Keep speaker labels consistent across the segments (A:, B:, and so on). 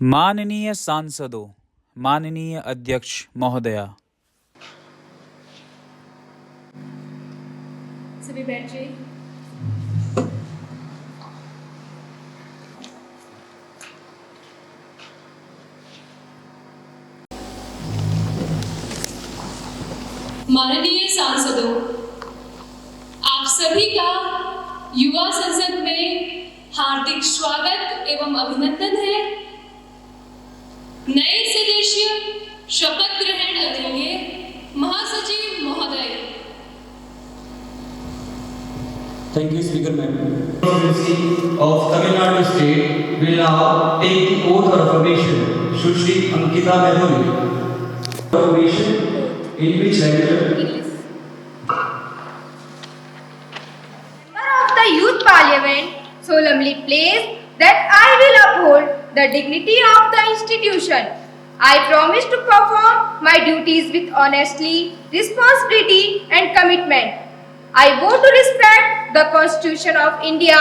A: माननीय सांसदों, माननीय अध्यक्ष महोदया,
B: सभी बैठिए। माननीय सांसदों, आप सभी का युवा संसद में हार्दिक स्वागत एवं अभिनंदन है। नए सदस्य शपथ ग्रहण करेंगे। महासचिव महोदय।
C: Thank you, Speaker Ma'am. Presidency of Tamil Nadu State will now take the oath of affirmation. Sushri Ankita Medhuri. Affirmation in which language?
D: Member of the Youth Parliament solemnly place that I will uphold the dignity of the institution. I promise to perform my duties with honesty, responsibility and commitment. I vow to respect the Constitution of India,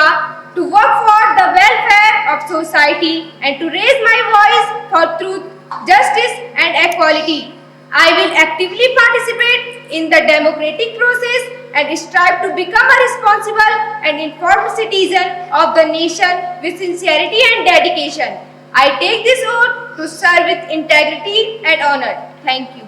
D: to work for the welfare of society and to raise my voice for truth, justice and equality. I will actively participate in the democratic process and strive to become a responsible and informed citizen of the nation with sincerity and dedication. I take this oath to serve with integrity and honor. Thank you.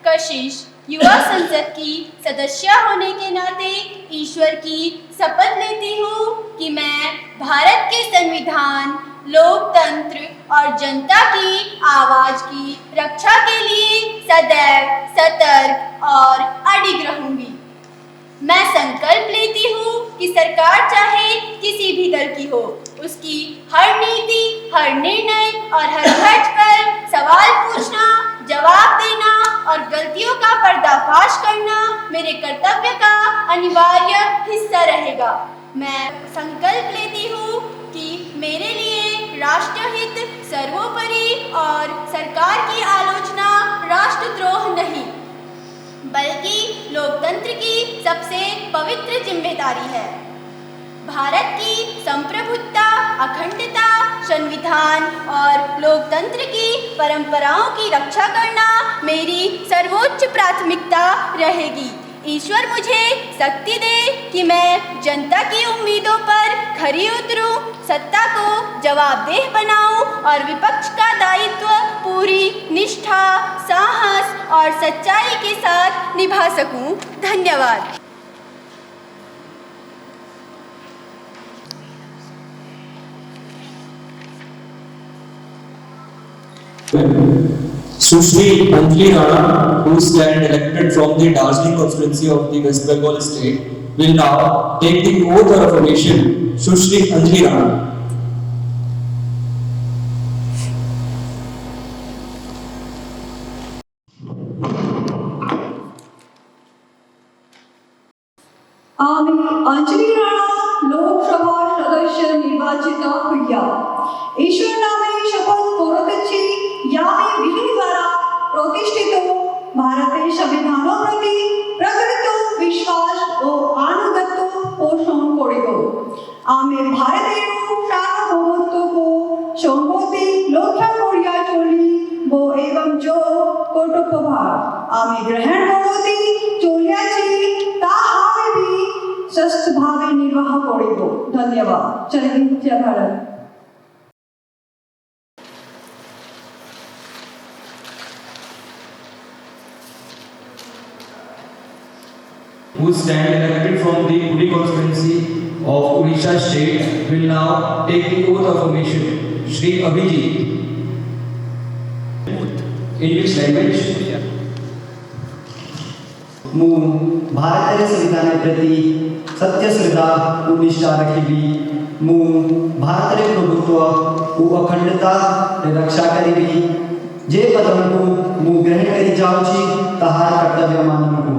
E: कशिश युवा संसद की सदस्य होने के नाते ईश्वर की शपथ लेती हूँ कि मैं भारत के संविधान, लोकतंत्र और जनता की आवाज की रक्षा के लिए सदैव सतर्क और अडिग रहूंगी। मैं संकल्प लेती हूँ कि सरकार चाहे किसी भी दल की हो, उसकी हर नीति, हर निर्णय और हर खर्च पर सवाल पूछना, जवाब देना और गलतियों का पर्दाफाश करना मेरे कर्तव्य का अनिवार्य हिस्सा रहेगा। मैं संकल्प लेती हूँ कि मेरे लिए राष्ट्रहित सर्वोपरि और सरकार की आलोचना राष्ट्रद्रोह नहीं, बल्कि लोकतंत्र की सबसे पवित्र जिम्मेदारी है। भारत की संप्रभुता, अखंडता, संविधान और लोकतंत्र की परंपराओं की रक्षा करना मेरी सर्वोच्च प्राथमिकता रहेगी। ईश्वर मुझे शक्ति दे कि मैं जनता की उम्मीदों पर खरी उतरूं, सत्ता को जवाबदेह बनाऊं और विपक्ष का दायित्व पूरी निष्ठा, साहस और सच्चाई के साथ निभा सकूं। धन्यवाद।
C: Sushri Anjali Rana, who stand elected from the Darjeeling constituency of the West Bengal state, will now take the oath of affirmation. Sushri Anjali Rana.
F: আমি अंजलि राणा लोकसभा सदस्य निर्वाचित हुआ। ईश्वर नामे शपथ করতেছি यामी विधि द्वारा प्रतिष्ठित भारतीय संविधान प्रति प्रकृत विश्वास और अनुगत्य पोषण करिब। আমি ভারতের সার্বভৌমত্ব को সম্পত্তি রক্ষা করিয়া চলিব এবং जो কর্তব্যভার আমি গ্রহণ করতে চলিয়াছি তা আমি भी सस्त भावे निर्वाह करिब। धन्यवाद। जय हिंद, जय Bharat.
C: Who stand elected from the Puri constituency of Odisha state will now take the oath of affirmation. Shri Abhijit. In which language?
G: ମୁଁ ଭାରତର संविधान प्रति सत्य श्रद्धा और निष्ठा रखिबी। ମୁଁ ଭାରତର प्रभुत्व और अखंडता रक्षा करिबी। जे पदों को ମୁଁ ग्रहण करी जाउची ताहार कर्तव्य मानिबू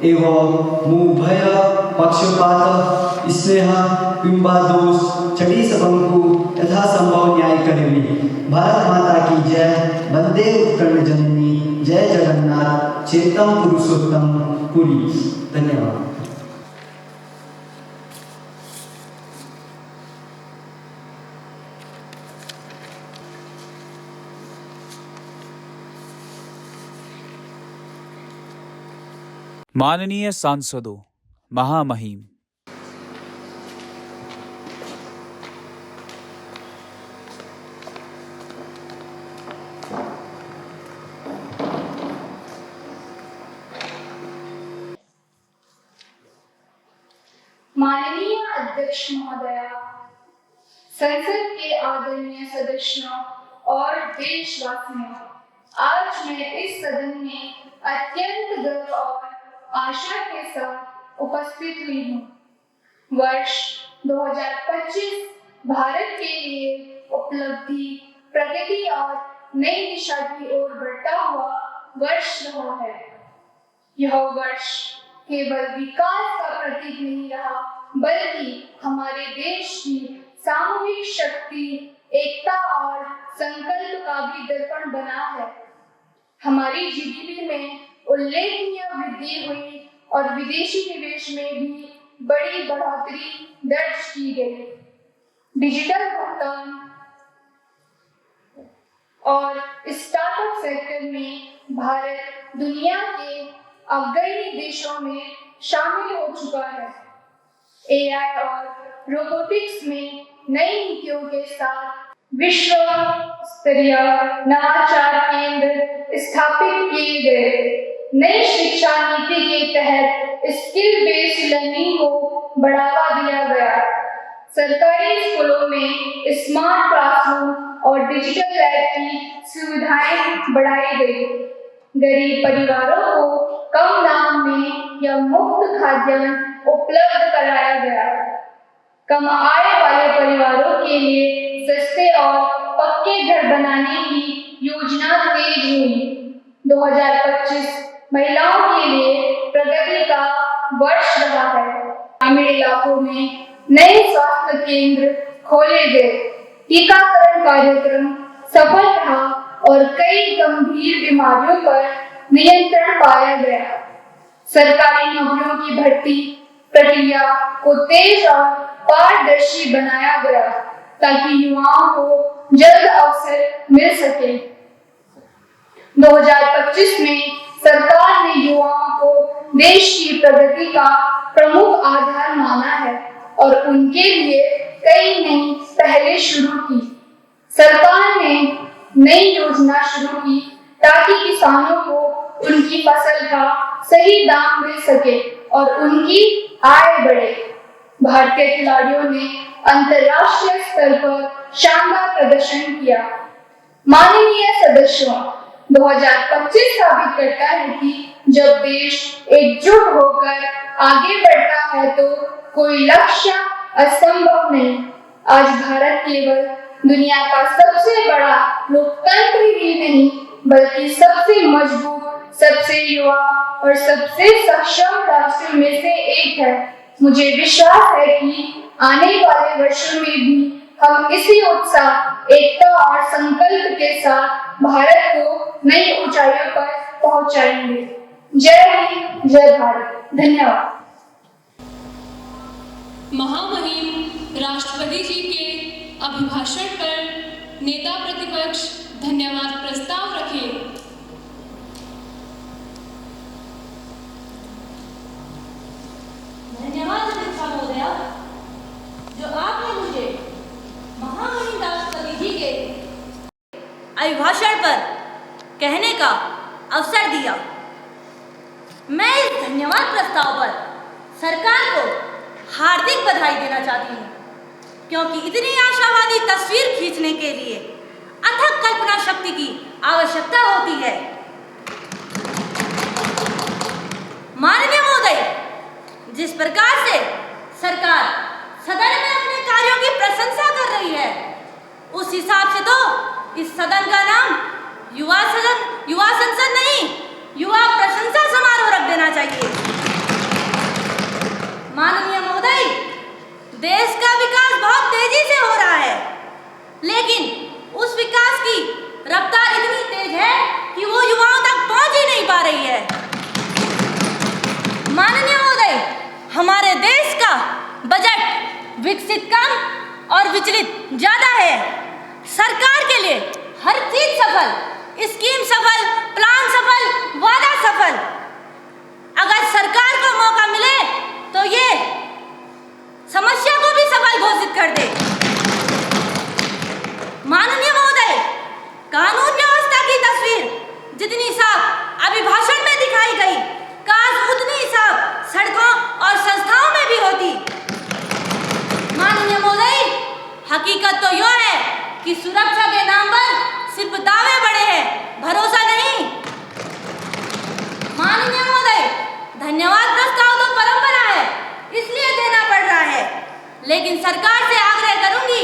G: एवं मुँह भय पक्षपात स्नेह बिंबा दोष छठी सबंकु यथासंभव न्याय करेवी। भारत माता की जय। वंदे उत्कर्ण जननी। जय जगन्नाथ। चेतम पुरुषोत्तम पुरी। धन्यवाद।
A: माननीय सांसदों, महामहिम,
B: माननीय अध्यक्ष महोदया, संसद के आदरणीय सदस्यों और देशवासियों, आज मैं इस सदन में अत्यंत गर्व और आशा के साथ उपस्थित हुई हूँ। वर्ष 2025 भारत के लिए उपलब्धि, प्रगति और नई दिशा की ओर बढ़ता हुआ वर्ष रहा है। यह वर्ष केवल विकास का प्रतीक नहीं रहा, बल्कि हमारे देश की सामूहिक शक्ति, एकता और संकल्प का भी दर्पण बना है। हमारी जीडीपी में उल्लेखनीय वृद्धि हुई और विदेशी निवेश में भी बड़ी बढ़ोतरी दर्ज की गई। डिजिटल भुगतान और स्टार्टअप सेक्टर में भारत दुनिया के अग्रणी देशों में शामिल हो चुका है। एआई और रोबोटिक्स में नई नीतियों के साथ विश्व स्तरीय नवाचार केंद्र स्थापित किए गए। नई शिक्षा नीति के तहत स्किल बेस्ड लर्निंग को बढ़ावा दिया गया। सरकारी स्कूलों में स्मार्ट क्लासरूम और डिजिटल लैब की सुविधाएं बढ़ाई गई। गरीब परिवारों को कम दाम में या मुफ्त खाद्यान्न उपलब्ध कराया गया। कम आय वाले परिवारों के लिए सस्ते और पक्के घर बनाने की योजना तेज हुई। 2025 महिलाओं के लिए प्रगति का वर्ष रहा है। ग्रामीण इलाकों में नए स्वास्थ्य केंद्र खोले गए। टीकाकरण कार्यक्रम सफल रहा और कई गंभीर बीमारियों पर नियंत्रण पाया गया। सरकारी नौकरियों की भर्ती प्रक्रिया को तेज और पारदर्शी बनाया गया ताकि युवाओं को जल्द अवसर मिल सके। 2025 में सरकार ने युवाओं को देश की प्रगति का प्रमुख आधार माना है और उनके लिए कई नई पहलें शुरू की। सरकार ने नई योजना शुरू की ताकि किसानों को उनकी फसल का सही दाम मिल सके और उनकी आय बढ़े। भारतीय खिलाड़ियों ने अंतर्राष्ट्रीय स्तर पर शानदार प्रदर्शन किया। माननीय सदस्यों, 2025 साबित करता है कि जब देश एकजुट होकर आगे बढ़ता है तो कोई लक्ष्य असंभव नहीं। आज भारत केवल दुनिया का सबसे बड़ा लोकतंत्र ही नहीं, बल्कि सबसे मजबूत, सबसे युवा और सबसे सक्षम राष्ट्र में से एक है। मुझे विश्वास है कि आने वाले वर्षों में भी हम इसी उत्साह, एकता और संकल्प के साथ भारत को नई ऊंचाइयों पर पहुंचाएंगे। जय हिंद, जय भारत। धन्यवाद।
H: महामहिम राष्ट्रपति जी के अभिभाषण पर नेता प्रतिपक्ष धन्यवाद प्रस्ताव रखें।
E: धन्यवाद अध्यक्ष महोदया, जो आपने मुझे महामहिम राष्ट्रपति जी के अभिभाषण पर कहने का अवसर दिया। मैं इस धन्यवाद प्रस्ताव पर सरकार को हार्दिक बधाई देना चाहती हूँ, क्योंकि इतनी आशावादी तस्वीर खींचने के लिए अथक कल्पना शक्ति की आवश्यकता होती है। माननीय महोदय, जिस प्रकार से सरकार सदन में अपने कार्यों की प्रशंसा कर रही है, उस हिसाब से तो इस सदन का नाम युवा संसद नहीं, युवा प्रशंसा समारोह रख देना चाहिए। माननीय महोदय, देश का विकास बहुत तेजी से हो रहा है, लेकिन उस विकास की रफ्तार इतनी तेज है कि वो युवाओं तक पहुंच ही नहीं पा रही है। माननीय महोदय, हमारे देश का बजट विकसित कम और विचलित ज्यादा है। सरकार के लिए हर चीज सफल, स्कीम सफल, प्लान सफल, वादा सफल। अगर सरकार को मौका मिले तो ये समस्या को भी सफल घोषित कर दे। माननीय महोदय, कानून व्यवस्था की तस्वीर जितनी साफ अभिभाषण में दिखाई गई, काश उतनी साफ सड़कों और संस्थाओं में भी होती। माननीय महोदय, हकीकत तो यह है कि सुरक्षा के नाम पर सिर्फ दावे बड़े हैं, भरोसा नहीं। माननीय महोदय, धन्यवाद प्रस्ताव तो परंपरा है, इसलिए देना पड़ रहा है, लेकिन सरकार से आग्रह करूंगी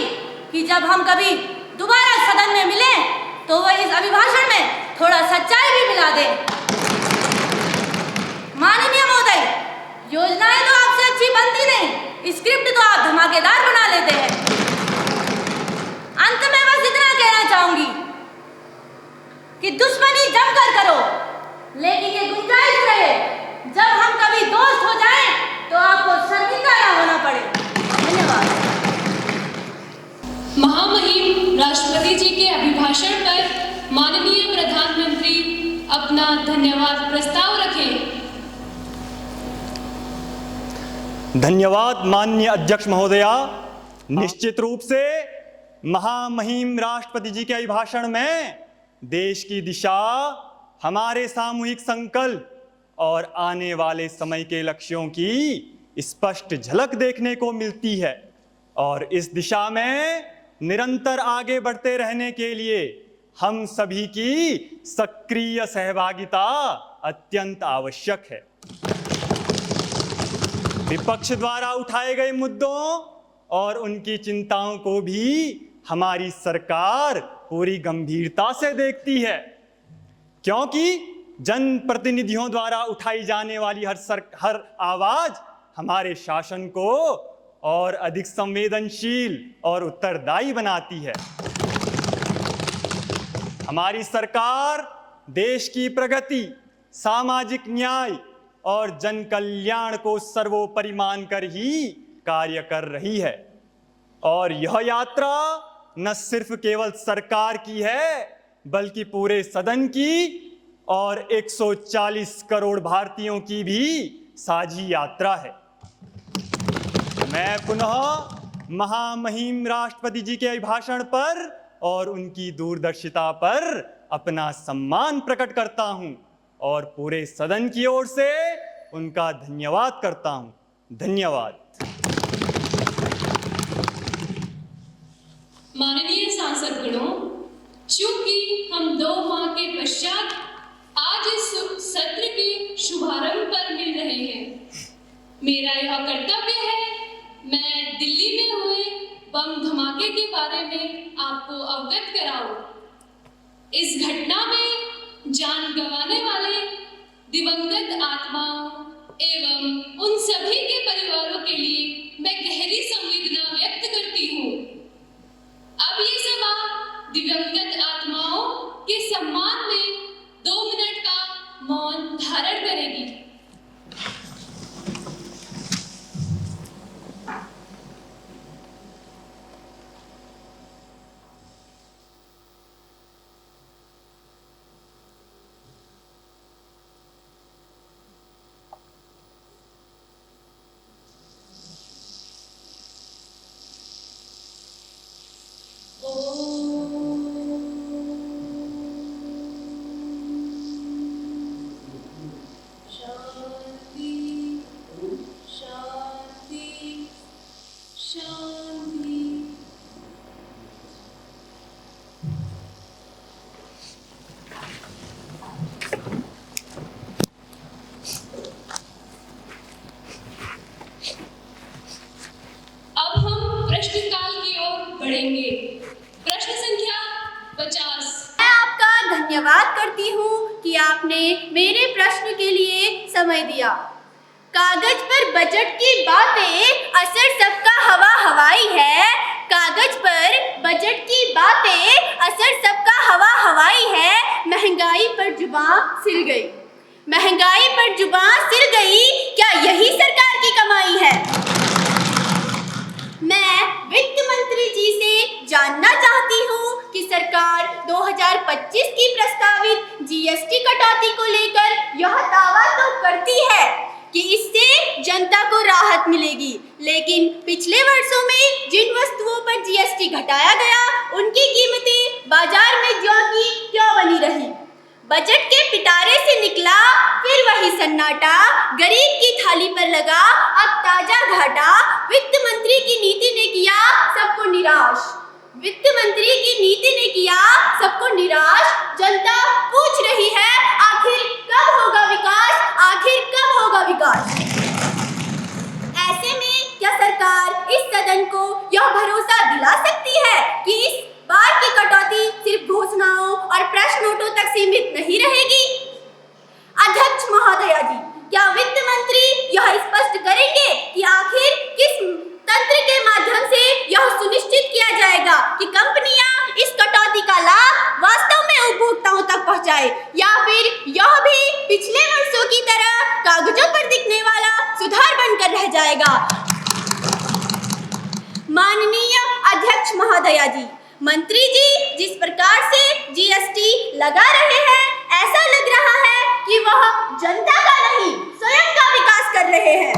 E: कि जब हम कभी दोबारा सदन में मिलें तो वह इस अभिभाषण में थोड़ा सच्चाई भी मिला दे। माननीय महोदय, योजनाएं तो आपसे अच्छी बनती नहीं, स्क्रिप्ट तो आप धमाकेदार बना लेते हैं। अंत में बस इतना कहना चाहूंगी कि दुश्मनी जमकर करो, लेकिन ये गुंजाइश रहे जब हम कभी दोस्त हो जाएं तो आपको शर्मिंदा ना होना पड़े। धन्यवाद।
H: महामहिम राष्ट्रपति जी के अभिभाषण पर माननीय प्रधानमंत्री अपना धन्यवाद प्रस्ताव रखें।
I: धन्यवाद माननीय अध्यक्ष महोदया। निश्चित रूप से महामहिम राष्ट्रपति जी के अभिभाषण में देश की दिशा, हमारे सामूहिक संकल्प और आने वाले समय के लक्ष्यों की स्पष्ट झलक देखने को मिलती है, और इस दिशा में निरंतर आगे बढ़ते रहने के लिए हम सभी की सक्रिय सहभागिता अत्यंत आवश्यक है। विपक्ष द्वारा उठाए गए मुद्दों और उनकी चिंताओं को भी हमारी सरकार पूरी गंभीरता से देखती है, क्योंकि जनप्रतिनिधियों द्वारा उठाई जाने वाली हर आवाज हमारे शासन को और अधिक संवेदनशील और उत्तरदायी बनाती है। हमारी सरकार देश की प्रगति, सामाजिक न्याय और जन कल्याण को सर्वोपरि मानकर ही कार्य कर रही है, और यह यात्रा न सिर्फ केवल सरकार की है बल्कि पूरे सदन की और 140 करोड़ भारतीयों की भी साझी यात्रा है। मैं पुनः महामहिम राष्ट्रपति जी के अभिभाषण पर और उनकी दूरदर्शिता पर अपना सम्मान प्रकट करता हूं और पूरे सदन की ओर से उनका धन्यवाद करता हूं। धन्यवाद।
H: माननीय सांसदगणों, चूंकि हम 2 माह के पश्चात आज इस सत्र के शुभारंभ पर मिल रहे हैं, मेरा यह कर्तव्य है मैं दिल्ली में हुए बम धमाके के बारे में आपको अवगत कराऊं। इस घटना में जान गंवाने वाले दिवंगत आत्माओं एवं उन सभी के परिवारों के लिए मैं गहरी संवेदना व्यक्त करती हूँ। अब ये सभा दिवंगत आत्माओं के सम्मान में 2 मिनट का मौन धारण करेगी। प्रश्न संख्या 50।
E: मैं आपका धन्यवाद करती हूँ कि आपने मेरे प्रश्न के लिए समय दिया। कागज पर बजट की बातें, असर सबका हवा हवाई है। कागज पर बजट की बातें, असर सबका हवा हवाई है। महंगाई पर जुबान सिल गई, महंगाई पर जुबान सिल गई, क्या यही सरकार की कमाई है? मैं वित्त मंत्री जी से जानना चाहती हूँ कि सरकार 2025 की प्रस्तावित जीएसटी कटौती को लेकर यह दावा तो करती है कि इससे जनता को राहत मिलेगी, लेकिन पिछले वर्षों में जिन वस्तुओं पर जीएसटी घटाया गया उनकी कीमतें बाजार में ज्यों की त्यों बनी रही। बजट के पिटारे से निकला फिर वही सन्नाटा, गरीब की थाली पर लगा अब ताजा घाटा। वित्त मंत्री की नीति ने किया सबको निराश, वित्त मंत्री की नीति ने किया सबको निराश। जनता पूछ रही है आखिर कब होगा विकास, आखिर कब होगा विकास। ऐसे में क्या सरकार इस सदन को यह भरोसा दिला सकती है कि इस बार की कटौती सिर्फ घोषणाओं और प्रेस नोटों तक सीमित नहीं रहेगी? अध्यक्ष महोदया जी, क्या वित्त मंत्री यह स्पष्ट करेंगे कि आखिर किस तंत्र के माध्यम से यह सुनिश्चित किया जाएगा कि कंपनियां इस कटौती का लाभ वास्तव में उपभोक्ताओं तक पहुंचाए, या फिर यह भी पिछले वर्षों की तरह कागजों पर दिखने वाला सुधार बनकर रह जाएगा? माननीय अध्यक्ष महोदया जी, मंत्री जी जिस प्रकार से जीएसटी लगा रहे हैं, ऐसा लग रहा है कि वह जनता का नहीं स्वयं का विकास कर रहे हैं।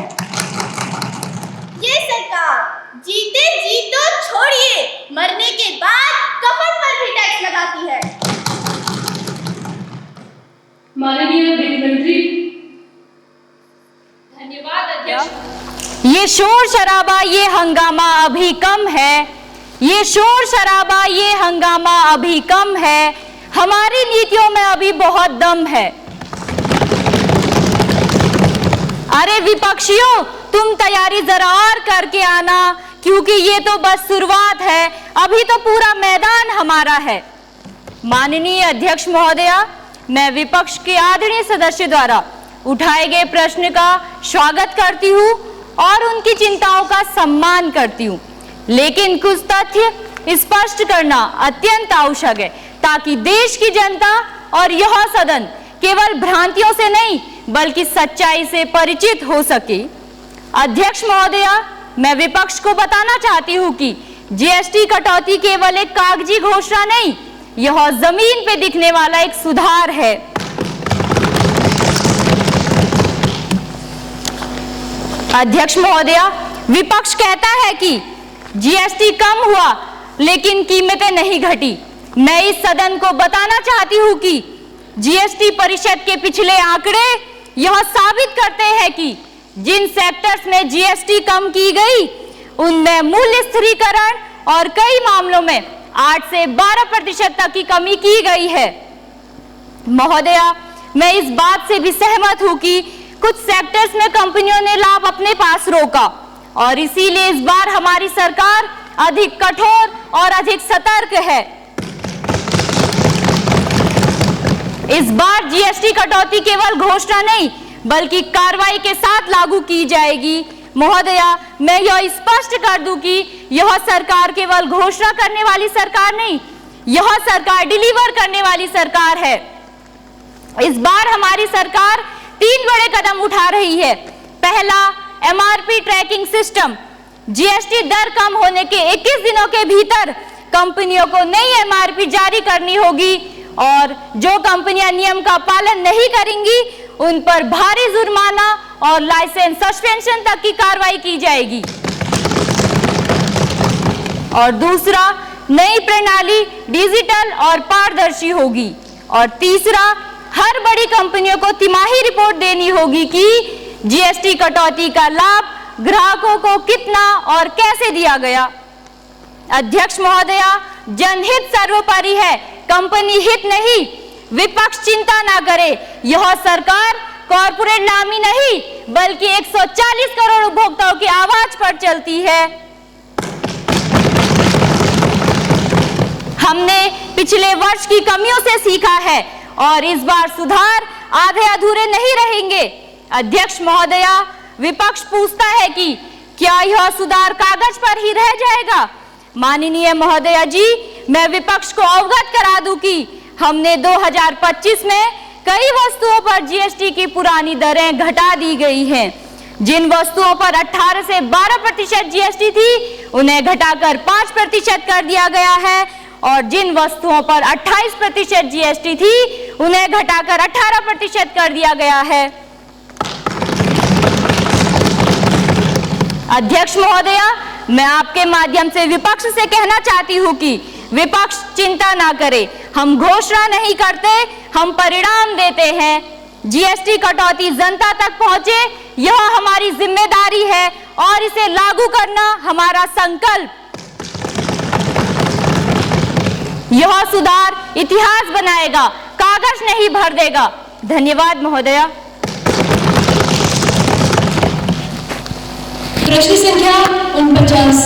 E: ये सरकार जीते जी तो छोड़िए, मरने के बाद कफन पर भी टैक्स लगाती है।
H: माननीय वित्त मंत्री। धन्यवाद अध्यक्ष।
J: ये शोर शराबा, ये हंगामा अभी कम है, ये शोर शराबा, ये हंगामा अभी कम है, हमारी नीतियों में अभी बहुत दम है। अरे विपक्षियों, तुम तैयारी जरा और करके आना, क्योंकि ये तो बस शुरुआत है, अभी तो पूरा मैदान हमारा है। माननीय अध्यक्ष महोदया, मैं विपक्ष के आदरणीय सदस्य द्वारा उठाए गए प्रश्न का स्वागत करती हूँ और उनकी चिंताओं का सम्मान करती हूँ, लेकिन कुछ तथ्य स्पष्ट करना अत्यंत आवश्यक है ताकि देश की जनता और यह सदन केवल भ्रांतियों से नहीं बल्कि सच्चाई से परिचित हो सके। अध्यक्ष महोदया, मैं विपक्ष को बताना चाहती हूँ कि जीएसटी कटौती केवल एक कागजी घोषणा नहीं, यह जमीन पे दिखने वाला एक सुधार है। अध्यक्ष महोदया, विपक्ष कहता है कि जीएसटी कम हुआ लेकिन कीमतें नहीं घटी। मैं इस सदन को बताना चाहती हूँ कि जीएसटी परिषद के पिछले आंकड़े यह साबित करते हैं कि जिन सेक्टर्स में जीएसटी कम की गई उनमें मूल्य स्थिरीकरण और कई मामलों में 8 से 12% तक की कमी की गई है। महोदया, मैं इस बात से भी सहमत हूँ कि कुछ सेक्टर्स में कंपनियों ने लाभ अपने पास रोका और इसीलिए इस बार हमारी सरकार अधिक कठोर और अधिक सतर्क है। इस बार जीएसटी कटौती केवल घोषणा नहीं बल्कि कार्रवाई के साथ लागू की जाएगी। महोदया, मैं यह स्पष्ट कर दूं कि यह सरकार केवल घोषणा करने वाली सरकार नहीं, यह सरकार डिलीवर करने वाली सरकार है। इस बार हमारी सरकार 3 बड़े कदम उठा रही है। पहला, एमआरपी ट्रैकिंग सिस्टम। जीएसटी दर कम होने के 21 दिनों के भीतर कंपनियों को नई एमआरपी जारी करनी होगी और जो कंपनियां नियम का पालन नहीं करेंगी उन पर भारी जुर्माना और लाइसेंस सस्पेंशन तक की कार्रवाई की जाएगी। और दूसरा, नई प्रणाली डिजिटल और पारदर्शी होगी। और तीसरा, हर बड़ी कंपनियों को तिमाही रिपोर्ट देनी होगी कि जीएसटी कटौती का लाभ ग्राहकों को कितना और कैसे दिया गया। अध्यक्ष महोदया, जनहित सर्वोपरि है, कंपनी हित नहीं। विपक्ष चिंता ना करे, यह सरकार कॉर्पोरेट नामी नहीं बल्कि 140 करोड़ उपभोक्ताओं की आवाज पर चलती है। हमने पिछले वर्ष की कमियों से सीखा है और इस बार सुधार आधे अधूरे नहीं रहेंगे। अध्यक्ष महोदया, विपक्ष पूछता है कि क्या यह सुधार कागज पर ही रह जाएगा? माननीय महोदया जी, मैं विपक्ष को अवगत करा दूं कि हमने 2025 में कई वस्तुओं पर जीएसटी की पुरानी दरें घटा दी गई हैं। जिन वस्तुओं पर 18 से 12% जीएसटी थी, उन्हें घटाकर 5% कर दिया गया है, और जिन वस्तुओं पर 28% जीएसटी थी, उन्हें घटाकर 18% कर दिया गया है। अध्यक्ष महोदया, मैं आपके माध्यम से विपक्ष से कहना चाहती हूं कि विपक्ष चिंता ना करे, हम घोषणा नहीं करते, हम परिणाम देते हैं। जीएसटी कटौती जनता तक पहुंचे, यह हमारी जिम्मेदारी है और इसे लागू करना हमारा संकल्प। यह सुधार इतिहास बनाएगा, कागज नहीं भर देगा। धन्यवाद महोदया।
H: प्रश्न संख्या 49।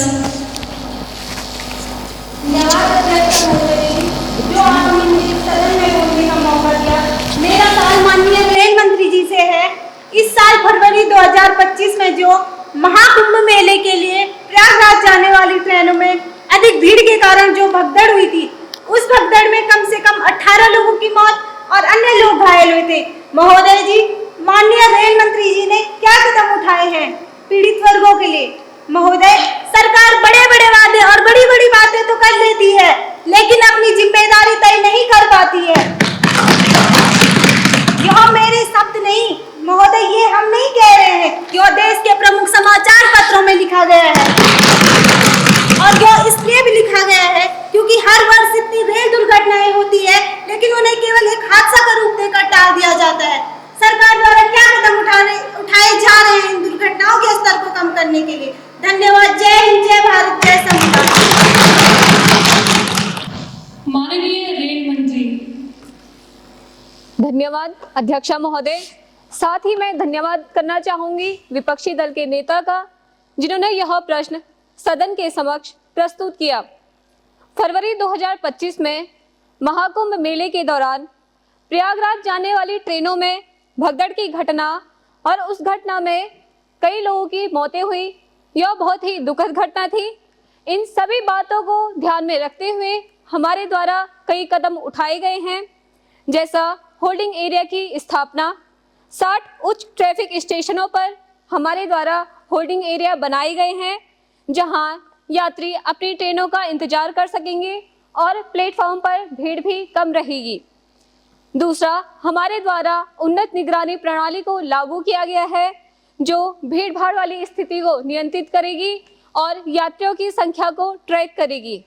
E: धन्यवाद अध्यक्ष महोदय जी, जो आपने मुझे सदन में बोलने का मौका दिया। मेरा सवाल माननीय रेल मंत्री जी से है। इस साल फरवरी 2025 में जो महाकुंभ मेले के लिए प्रयागराज जाने वाली ट्रेनों में अधिक भीड़ के कारण जो भगदड़ हुई थी, उस भगदड़ में कम से कम 18 लोगों की मौत और अन्य लोग घायल हुए थे। महोदय जी, माननीय रेल मंत्री जी ने क्या कदम उठाए हैं पीड़ित वर्गों के लिए? महोदय, सरकार बड़े बड़े वादे और बड़ी बड़ी बातें तो कर लेती है, लेकिन अपनी जिम्मेदारी तय नहीं कर पाती है। यह मेरे शब्द नहीं महोदय, ये हम नहीं कह रहे हैं, यह देश के प्रमुख समाचार पत्रों में लिखा गया है। और यह इसलिए भी लिखा गया है क्योंकि हर वर्ष इतनी रेल दुर्घटनाएं होती है, लेकिन उन्हें केवल एक हादसा का रूप देकर टाल दिया जाता है। सरकार द्वारा क्या कदम उठाए जा रहे हैं इन दुर्घटनाओं के स्तर को कम करने के लिए? धन्यवाद। जय हिंद, जय भारत, जय संविधान।
H: माननीय रेल मंत्री।
K: धन्यवाद अध्यक्षा महोदय। साथ ही मैं धन्यवाद करना चाहूंगी विपक्षी दल के नेता का, जिन्होंने यह प्रश्न सदन के समक्ष प्रस्तुत किया। फरवरी 2025 में महाकुंभ मेले के दौरान प्रयागराज जाने वाली ट्रेनों में भगदड़ की घटना और उस घटना में कई लोगों की मौतें हुई, यह बहुत ही दुखद घटना थी। इन सभी बातों को ध्यान में रखते हुए हमारे द्वारा कई कदम उठाए गए हैं, जैसा होल्डिंग एरिया की स्थापना, 60 उच्च ट्रैफिक स्टेशनों पर हमारे द्वारा होल्डिंग एरिया बनाए गए हैं, जहां यात्री अपनी ट्रेनों का इंतजार कर सकेंगे और प्लेटफॉर्म पर भीड़ भी कम रहेगी। दूसरा, हमारे द्वारा उन्नत निगरानी प्रणाली को लागू किया गया है, जो भीड़ भाड़ वाली स्थिति को नियंत्रित करेगी और यात्रियों की संख्या को ट्रैक करेगी।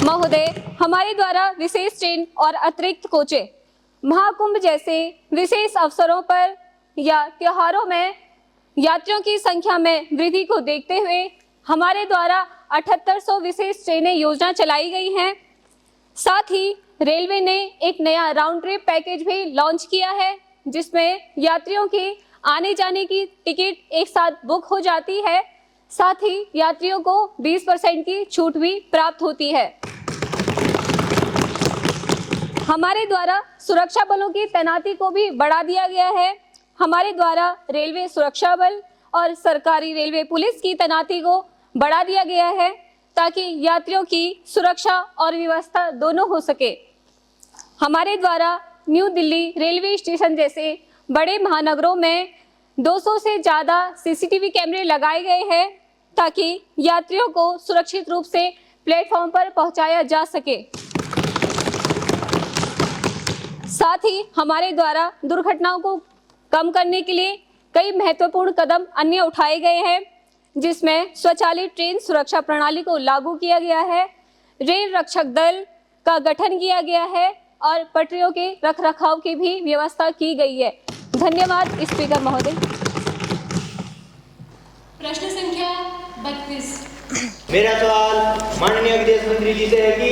K: महोदय, हमारे द्वारा विशेष ट्रेन और अतिरिक्त कोचें महाकुंभ जैसे विशेष अवसरों पर या त्योहारों में यात्रियों की संख्या में वृद्धि को देखते हुए हमारे द्वारा 7800 विशेष ट्रेनें योजना चलाई गई हैं। साथ ही रेलवे ने एक नया राउंड ट्रिप पैकेज भी लॉन्च किया है, जिसमें यात्रियों की आने जाने की टिकट एक साथ बुक हो जाती है। साथ ही यात्रियों को 20% की छूट भी प्राप्त होती है। हमारे द्वारा सुरक्षा बलों की तैनाती को भी बढ़ा दिया गया है। हमारे द्वारा रेलवे सुरक्षा बल और सरकारी रेलवे पुलिस की तैनाती को बढ़ा दिया गया है, ताकि यात्रियों की सुरक्षा और व्यवस्था दोनों हो सके। हमारे द्वारा न्यू दिल्ली रेलवे स्टेशन जैसे बड़े महानगरों में 200 से ज़्यादा सीसीटीवी कैमरे लगाए गए हैं, ताकि यात्रियों को सुरक्षित रूप से प्लेटफॉर्म पर पहुंचाया जा सके। साथ ही हमारे द्वारा दुर्घटनाओं को कम करने के लिए कई महत्वपूर्ण कदम अन्य उठाए गए हैं, जिसमें स्वचालित ट्रेन सुरक्षा प्रणाली को लागू किया गया है, रेल रक्षक दल का गठन किया गया है और पटरियों के रखरखाव की भी व्यवस्था की गई है। धन्यवाद स्पीकर महोदय।
H: प्रश्न संख्या 32।
L: मेरा सवाल माननीय विदेश मंत्री जी से है कि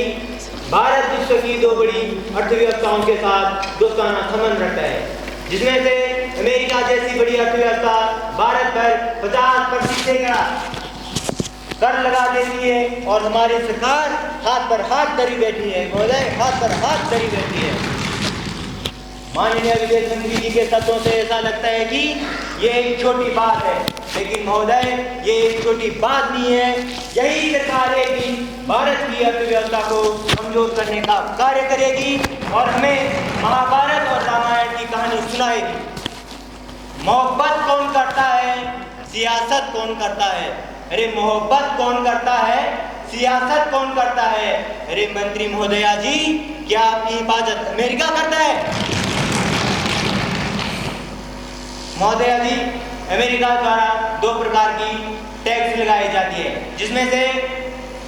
L: भारत विश्व की दो बड़ी अर्थव्यवस्थाओं के साथ दोस्ताना संबंध रखता है, जिसमें से अमेरिका जैसी बड़ी अर्थव्यवस्था भारत पर 50% का कर लगा देती है और हमारी सरकार हाथ पर हाथ धरी बैठी है। महोदय, हाथ पर हाथ धरी बैठी है। माननीय विदेश मंत्री जी के शब्दों से ऐसा लगता है कि ये एक छोटी बात है, लेकिन महोदय ये एक छोटी बात नहीं है। यही सरकार है कि भारत की अर्थव्यवस्था को कमजोर करने का कार्य करेगी और हमें महाभारत और रामायण की कहानी सुनाएगी। मोहब्बत कौन करता है, सियासत कौन करता है? अरे मोहब्बत कौन करता है, सियासत कौन करता है? अरे मंत्री महोदया जी, क्या आपकी हिफाजत अमेरिका करता है? महोदया जी, अमेरिका द्वारा 2 प्रकार की टैक्स लगाई जाती है, जिसमें से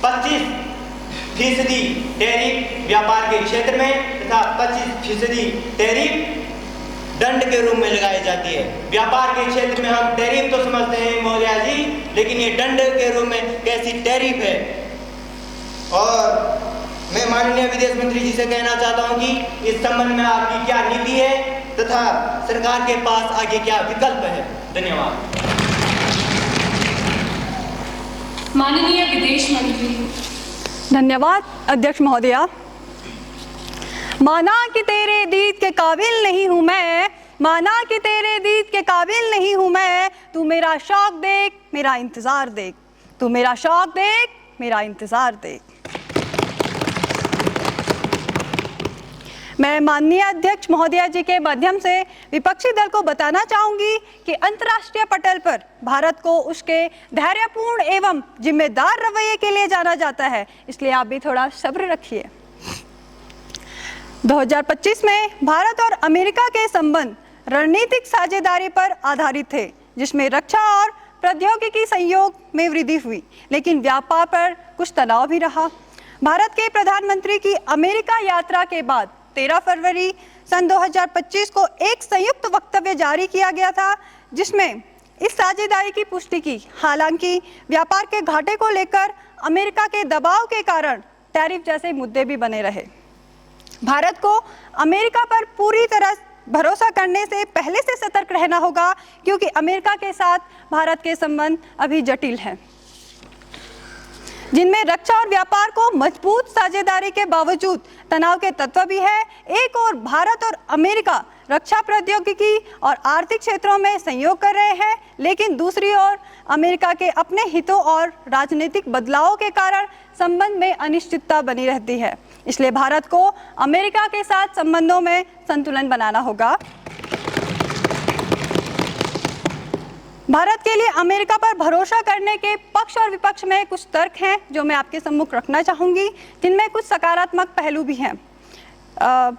L: 25% टैरिफ व्यापार के क्षेत्र में तथा 25% टैरिफ दंड के रूप में लगाई जाती है। व्यापार के क्षेत्र में हम टैरिफ तो समझते हैं महोदया जी, लेकिन ये दंड के रूप में कैसी टैरिफ है? और मैं माननीय विदेश मंत्री जी से कहना चाहता हूं कि इस संबंध में आपकी क्या नीति है तथा सरकार के पास आगे क्या विकल्प है? धन्यवाद।
H: माननीय विदेश मंत्री।
F: धन्यवाद अध्यक्ष महोदया। माना कि तेरे दीद के काबिल नहीं हूँ मैं, माना कि तेरे दीद के काबिल नहीं हूँ मैं, तू मेरा शौक देख मेरा इंतजार देख, तू मेरा शौक देख मेरा इंतजार देख। मैं माननीय अध्यक्ष महोदया जी के माध्यम से विपक्षी दल को बताना चाहूंगी कि अंतर्राष्ट्रीय पटल पर भारत को उसके धैर्यपूर्ण एवं जिम्मेदार रवैये के लिए जाना जाता है, इसलिए आप भी थोड़ा सब्र रखिए। 2025 में भारत और अमेरिका के संबंध रणनीतिक साझेदारी पर आधारित थे, जिसमें रक्षा और प्रौद्योगिकी सहयोग में वृद्धि हुई, लेकिन व्यापार पर कुछ तनाव भी रहा। भारत के प्रधानमंत्री की अमेरिका यात्रा के बाद 13 फरवरी सन 2025 को एक संयुक्त वक्तव्य जारी किया गया था, जिसमें इस साझेदारी की पुष्टि की। हालांकि व्यापार के घाटे को लेकर अमेरिका के दबाव के कारण टैरिफ जैसे मुद्दे भी बने रहे। भारत को अमेरिका पर पूरी तरह भरोसा करने से पहले से सतर्क रहना होगा, क्योंकि अमेरिका के साथ भारत के संबंध अभी जटिल हैं, जिनमें रक्षा और व्यापार को मजबूत साझेदारी के बावजूद तनाव के तत्व भी है। एक और भारत और अमेरिका रक्षा प्रौद्योगिकी और आर्थिक क्षेत्रों में सहयोग कर रहे हैं, लेकिन दूसरी ओर अमेरिका के अपने हितों और राजनीतिक बदलावों के कारण संबंध में अनिश्चितता बनी रहती है। इसलिए भारत को अमेरिका के साथ संबंधों में संतुलन बनाना होगा। भारत के लिए अमेरिका पर भरोसा करने के पक्ष और विपक्ष में कुछ तर्क हैं जो मैं आपके सम्मुख रखना चाहूँगी, जिनमें कुछ सकारात्मक पहलू भी हैं।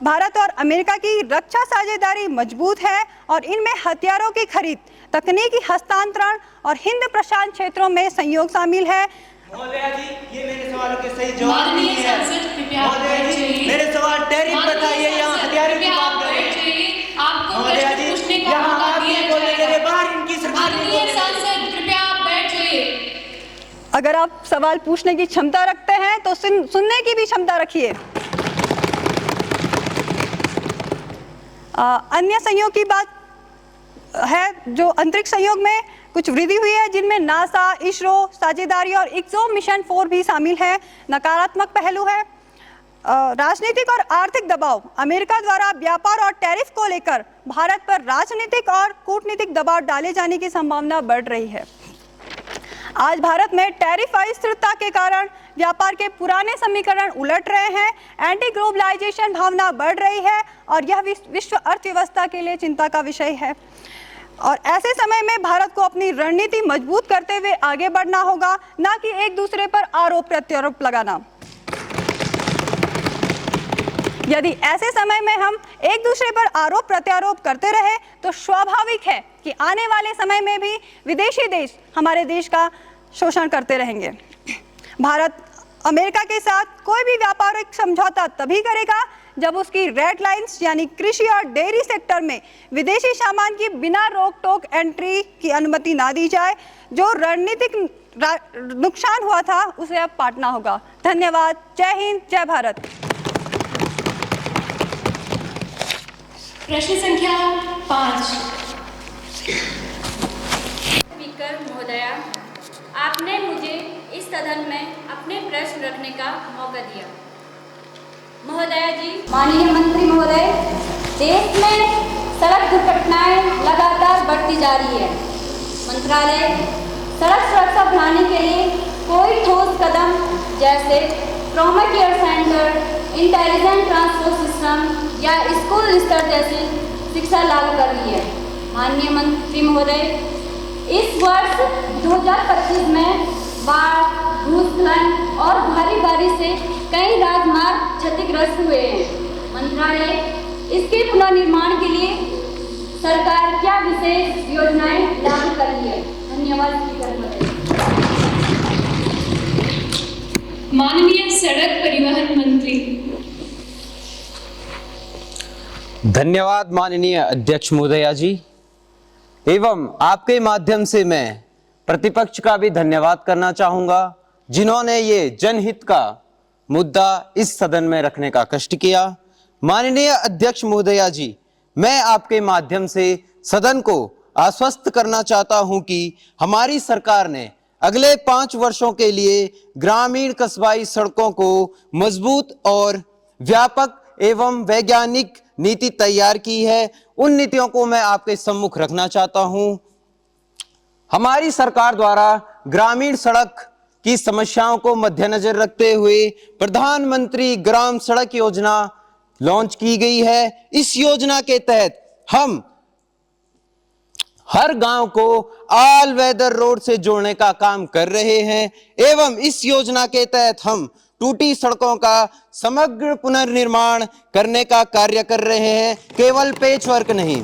F: भारत और अमेरिका की रक्षा साझेदारी मजबूत है और इनमें हथियारों की खरीद, तकनीकी हस्तांतरण और हिंद प्रशांत क्षेत्रों में सहयोग शामिल है।
L: महोदया जी, ये मेरे सवालों के सही जवाब नहीं है। महोदया जी, मेरे सवाल टैरिफ पर था, ये यहाँ हथियारों की बात कर रहे हैं। महोदया जी, यहाँ आप ये बोल रहे हैं, बाहर इनकी सरकार नहीं बोल रही।
H: कृपया आप बैठ जाइए।
F: अगर आप सवाल पूछने की क्षमता रखते हैं तो सुनने की भी क्षमता रखिए। अन्य सहयोग की बात है, जो अंतरिक्ष सहयोग में कुछ वृद्धि हुई है, जिनमें नासा, इसरो साझेदारी और इक्सो मिशन 4 भी शामिल है। नकारात्मक पहलू है राजनीतिक और आर्थिक दबाव। अमेरिका द्वारा व्यापार और टैरिफ को लेकर भारत पर राजनीतिक और कूटनीतिक दबाव डाले जाने की संभावना बढ़ रही है। आज भारत में टैरिफ अस्थिरता के कारण व्यापार के पुराने समीकरण उलट रहे हैं, एंटी ग्लोबलाइजेशन भावना बढ़ रही है और यह विश्व अर्थव्यवस्था के लिए चिंता का विषय है। और ऐसे समय में भारत को अपनी रणनीति मजबूत करते हुए आगे बढ़ना होगा, न कि एक दूसरे पर आरोप प्रत्यारोप लगाना। यदि ऐसे समय में हम एक दूसरे पर आरोप प्रत्यारोप करते रहे तो स्वाभाविक है कि आने वाले समय में भी विदेशी देश हमारे देश का शोषण करते रहेंगे। भारत अमेरिका के साथ कोई भी व्यापारिक समझौता तभी करेगा जब उसकी रेड लाइंस यानी कृषि और डेयरी सेक्टर में विदेशी सामान की बिना रोक टोक एंट्री की अनुमति ना दी जाए। जो रणनीतिक नुकसान हुआ था उसे अब पाटना होगा। धन्यवाद। जय हिंद, जय भारत।
H: प्रश्न संख्या 5।
E: स्पीकर महोदया, आपने मुझे इस सदन में अपने प्रश्न रखने का मौका दिया। महोदया जी, माननीय मंत्री महोदय, देश में बढ़ती जा रही है। मंत्रालय सड़क सुरक्षा बढ़ाने के लिए कोई ठोस कदम जैसे trauma care centre, intelligent transport system या स्कूल स्तर जैसी शिक्षा लागू कर रही है। माननीय मंत्री महोदय, इस वर्ष 2025 में बाढ़, भूस्खलन और भारी बारिश से कई राजमार्ग क्षतिग्रस्त हुए हैं। मंत्रालय इसके पुनर्निर्माण के लिए सरकार क्या विशेष योजनाएं लागू कर रही है? धन्यवाद स्पीकर महोदय।
H: माननीय सड़क परिवहन मंत्री।
M: धन्यवाद माननीय अध्यक्ष महोदया जी। एवं आपके माध्यम से मैं प्रतिपक्ष का भी धन्यवाद करना चाहूंगा, जिन्होंने ये जनहित का मुद्दा इस सदन में रखने का कष्ट किया। माननीय अध्यक्ष महोदया जी, मैं आपके माध्यम से सदन को आश्वस्त करना चाहता हूं कि हमारी सरकार ने अगले 5 वर्षों के लिए ग्रामीण कस्बाई सड़कों को मजबूत और व्यापक एवं वैज्ञानिक नीति तैयार की है। उन नीतियों को मैं आपके सम्मुख रखना चाहता हूं। हमारी सरकार द्वारा ग्रामीण सड़क की समस्याओं को मद्देनजर रखते हुए प्रधानमंत्री ग्राम सड़क योजना लॉन्च की गई है। इस योजना के तहत हम हर गांव को ऑल वेदर रोड से जोड़ने का काम कर रहे हैं एवं इस योजना के तहत हम टूटी सड़कों का समग्र पुनर्निर्माण करने का कार्य कर रहे हैं, केवल पेचवर्क नहीं।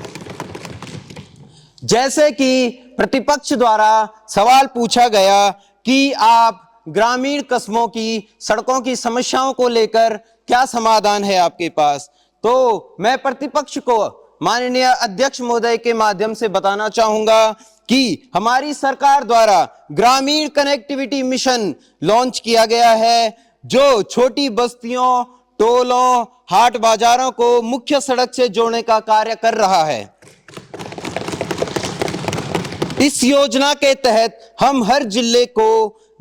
M: जैसे कि प्रतिपक्ष द्वारा सवाल पूछा गया कि आप ग्रामीण कस्बों की सड़कों की समस्याओं को लेकर क्या समाधान है आपके पास, तो मैं प्रतिपक्ष को माननीय अध्यक्ष महोदय के माध्यम से बताना चाहूंगा कि हमारी सरकार द्वारा ग्रामीण कनेक्टिविटी मिशन लॉन्च किया गया है, जो छोटी बस्तियों, टोलों, हाट बाजारों को मुख्य सड़क से जोड़ने का कार्य कर रहा है। इस योजना के तहत हम हर जिले को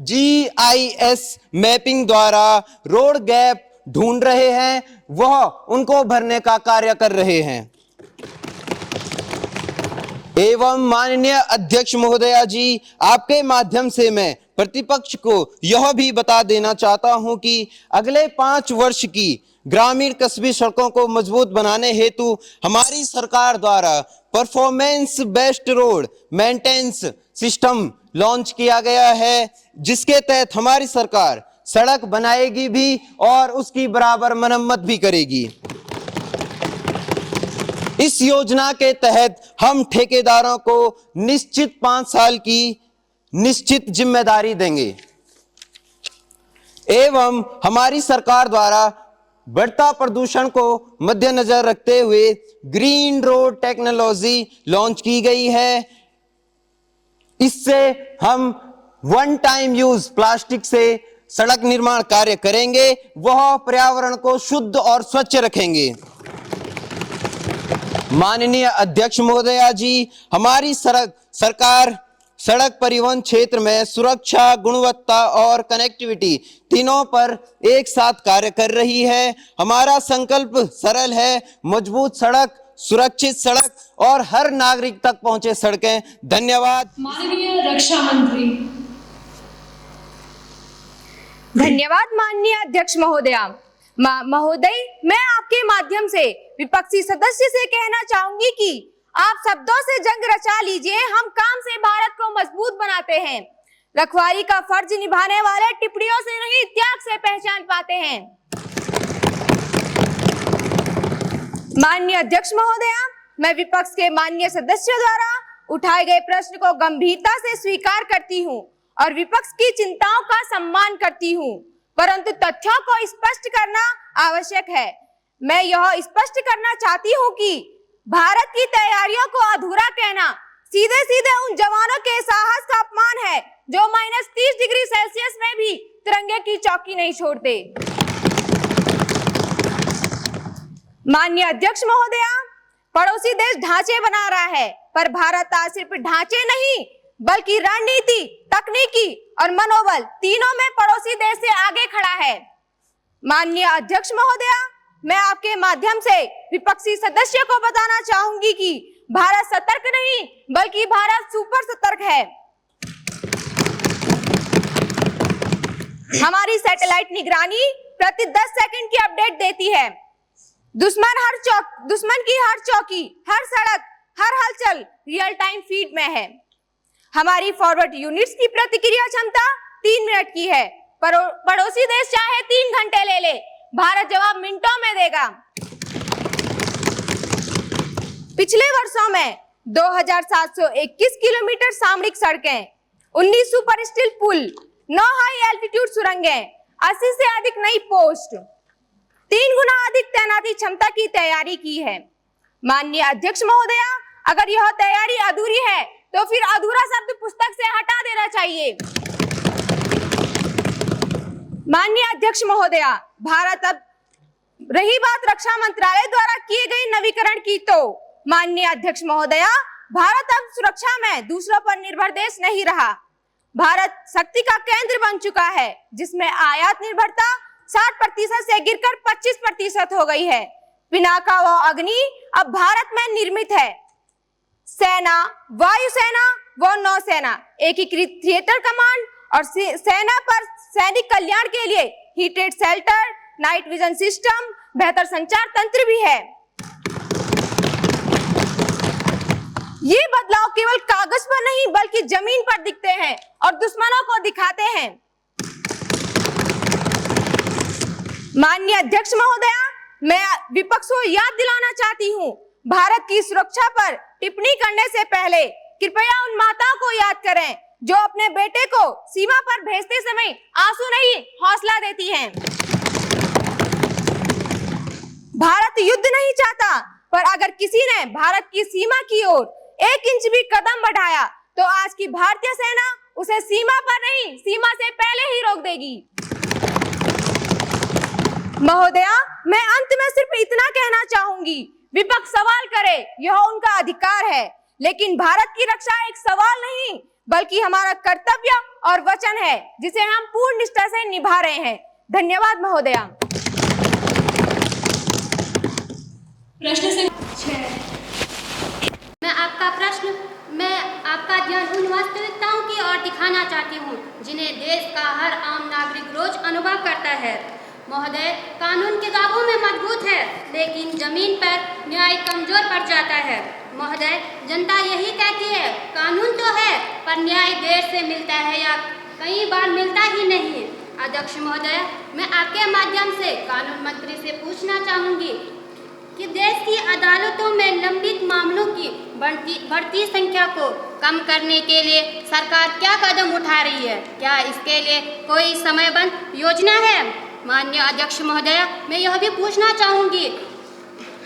M: GIS मैपिंग द्वारा रोड गैप ढूंढ रहे हैं, वह उनको भरने का कार्य कर रहे हैं। एवं माननीय अध्यक्ष महोदया जी, आपके माध्यम से मैं प्रतिपक्ष को यह भी बता देना चाहता हूं कि अगले 5 वर्ष की ग्रामीण कस्बी सड़कों को मजबूत बनाने हेतु हमारी सरकार द्वारा performance based road maintenance system launch किया गया है, जिसके तहत हमारी सरकार सड़क बनाएगी भी और उसकी बराबर मरम्मत भी करेगी। इस योजना के तहत हम ठेकेदारों को निश्चित 5 साल की निश्चित जिम्मेदारी देंगे एवं हमारी सरकार द्वारा बढ़ता प्रदूषण को मद्देनजर रखते हुए ग्रीन रोड टेक्नोलॉजी लॉन्च की गई है। इससे हम वन टाइम यूज प्लास्टिक से सड़क निर्माण कार्य करेंगे, वह पर्यावरण को शुद्ध और स्वच्छ रखेंगे। माननीय अध्यक्ष महोदया जी, हमारी सरकार सड़क परिवहन क्षेत्र में सुरक्षा, गुणवत्ता और कनेक्टिविटी तीनों पर एक साथ कार्य कर रही है। हमारा संकल्प सरल है, मजबूत सड़क, सुरक्षित सड़क और हर नागरिक तक पहुंचे सड़कें। धन्यवाद।
H: माननीय रक्षा मंत्री।
D: धन्यवाद माननीय अध्यक्ष महोदया। महोदय, मैं आपके माध्यम से विपक्षी सदस्य से कहना चाहूंगी कि आप शब्दों से जंग रचा लीजिए, हम काम से भारत को मजबूत बनाते हैं। रखवाली का फर्ज निभाने वाले टिप्पणियों से नहीं, त्याग से पहचान पाते हैं। माननीय अध्यक्ष महोदया, मैं विपक्ष के माननीय सदस्यों द्वारा उठाए गए प्रश्न को गंभीरता से स्वीकार करती हूं और विपक्ष की चिंताओं का सम्मान करती हूं, परंतु तथ्यों को स्पष्ट करना आवश्यक है। मैं यह स्पष्ट करना चाहती हूं कि भारत की तैयारियों को अधूरा कहना सीधे सीधे उन जवानों के साहस का अपमान है जो -30 डिग्री सेल्सियस में भी तिरंगे की चौकी नहीं छोड़ते। माननीय अध्यक्ष महोदया, पड़ोसी देश ढांचे बना रहा है, पर भारत आज सिर्फ ढांचे नहीं बल्कि रणनीति, तकनीकी और मनोबल तीनों में पड़ोसी देश से आगे खड़ा है। माननीय अध्यक्ष महोदया, मैं आपके माध्यम से विपक्षी सदस्य को बताना चाहूंगी कि भारत सतर्क नहीं बल्कि भारत सुपर सतर्क है। हमारी सैटेलाइट निगरानी प्रति 10 सेकंड की अपडेट देती है। दुश्मन की हर चौकी, हर सड़क, हर हलचल रियल टाइम फीड में है। हमारी फॉरवर्ड यूनिट्स की प्रतिक्रिया क्षमता 3 मिनट की है। पड़ोसी देश चाहे 3 घंटे ले ले, भारत जवाब मिनटों में देगा। पिछले वर्षों में 2721 किलोमीटर सामरिक सड़कें, 19 सुपर स्टील पुल, 9 हाई एल्टीट्यूड सुरंगें, 80 से अधिक नई पोस्ट, 3 गुना अधिक तैनाती क्षमता की तैयारी की है। माननीय अध्यक्ष महोदया, अगर यह तैयारी अधूरी है तो फिर अधूरा शब्द पुस्तक से हटा देना चाहिए। माननीय अध्यक्ष महोदया, भारत अब रही बात रक्षा मंत्रालय द्वारा किए गए नवीकरण की, तो माननीय अध्यक्ष महोदया, भारत अब सुरक्षा में दूसरों पर निर्भर देश नहीं रहा। भारत शक्ति का केंद्र बन चुका है, जिसमें आयात निर्भरता 60% से गिरकर 25% हो गई है। पिनाका व अग्नि अब भारत में निर्मित है। सेना, वायुसेना व नौसेना, एकीकृत थिएटर कमांड और सेना पर सैनिक कल्याण के लिए heated shelter, night vision system, बेहतर संचार तंत्र भी है। ये बदलाव केवल कागज पर नहीं बल्कि जमीन पर दिखते हैं और दुश्मनों को दिखाते हैं। माननीय अध्यक्ष महोदया, मैं विपक्ष को याद दिलाना चाहती हूँ, भारत की सुरक्षा पर टिप्पणी करने से पहले कृपया उन माताओं को याद करें जो अपने बेटे को सीमा पर भेजते समय आंसू नहीं हौसला देती हैं। भारत युद्ध नहीं चाहता, पर अगर किसी ने भारत की सीमा की ओर 1 इंच भी कदम बढ़ाया तो आज की भारतीय सेना उसे सीमा पर नहीं, सीमा से पहले ही रोक देगी। महोदया, मैं अंत में सिर्फ इतना कहना चाहूंगी, विपक्ष सवाल करे, यह उनका अधिकार है, लेकिन भारत की रक्षा एक सवाल नहीं बल्कि हमारा कर्तव्य और वचन है, जिसे हम पूर्ण निष्ठा से निभा रहे हैं। धन्यवाद महोदया।
H: प्रश्न
E: मैं आपका ध्यान उन वास्तविकताओं की ओर दिखाना चाहती हूँ जिन्हें देश का हर आम नागरिक रोज अनुभव करता है। महोदय, कानून किताबों में मजबूत है, लेकिन जमीन पर न्याय कमजोर पड़ जाता है। महोदय, जनता यही कहती है, कानून तो है पर न्याय देर से मिलता है या कई बार मिलता ही नहीं। अध्यक्ष महोदय, मैं आपके माध्यम से कानून मंत्री से पूछना चाहूँगी कि देश की अदालतों में लंबित मामलों की बढ़ती संख्या को कम करने के लिए सरकार क्या कदम उठा रही है? क्या इसके लिए कोई समयबद्ध योजना है? माननीय अध्यक्ष महोदया, मैं यह भी पूछना चाहूँगी,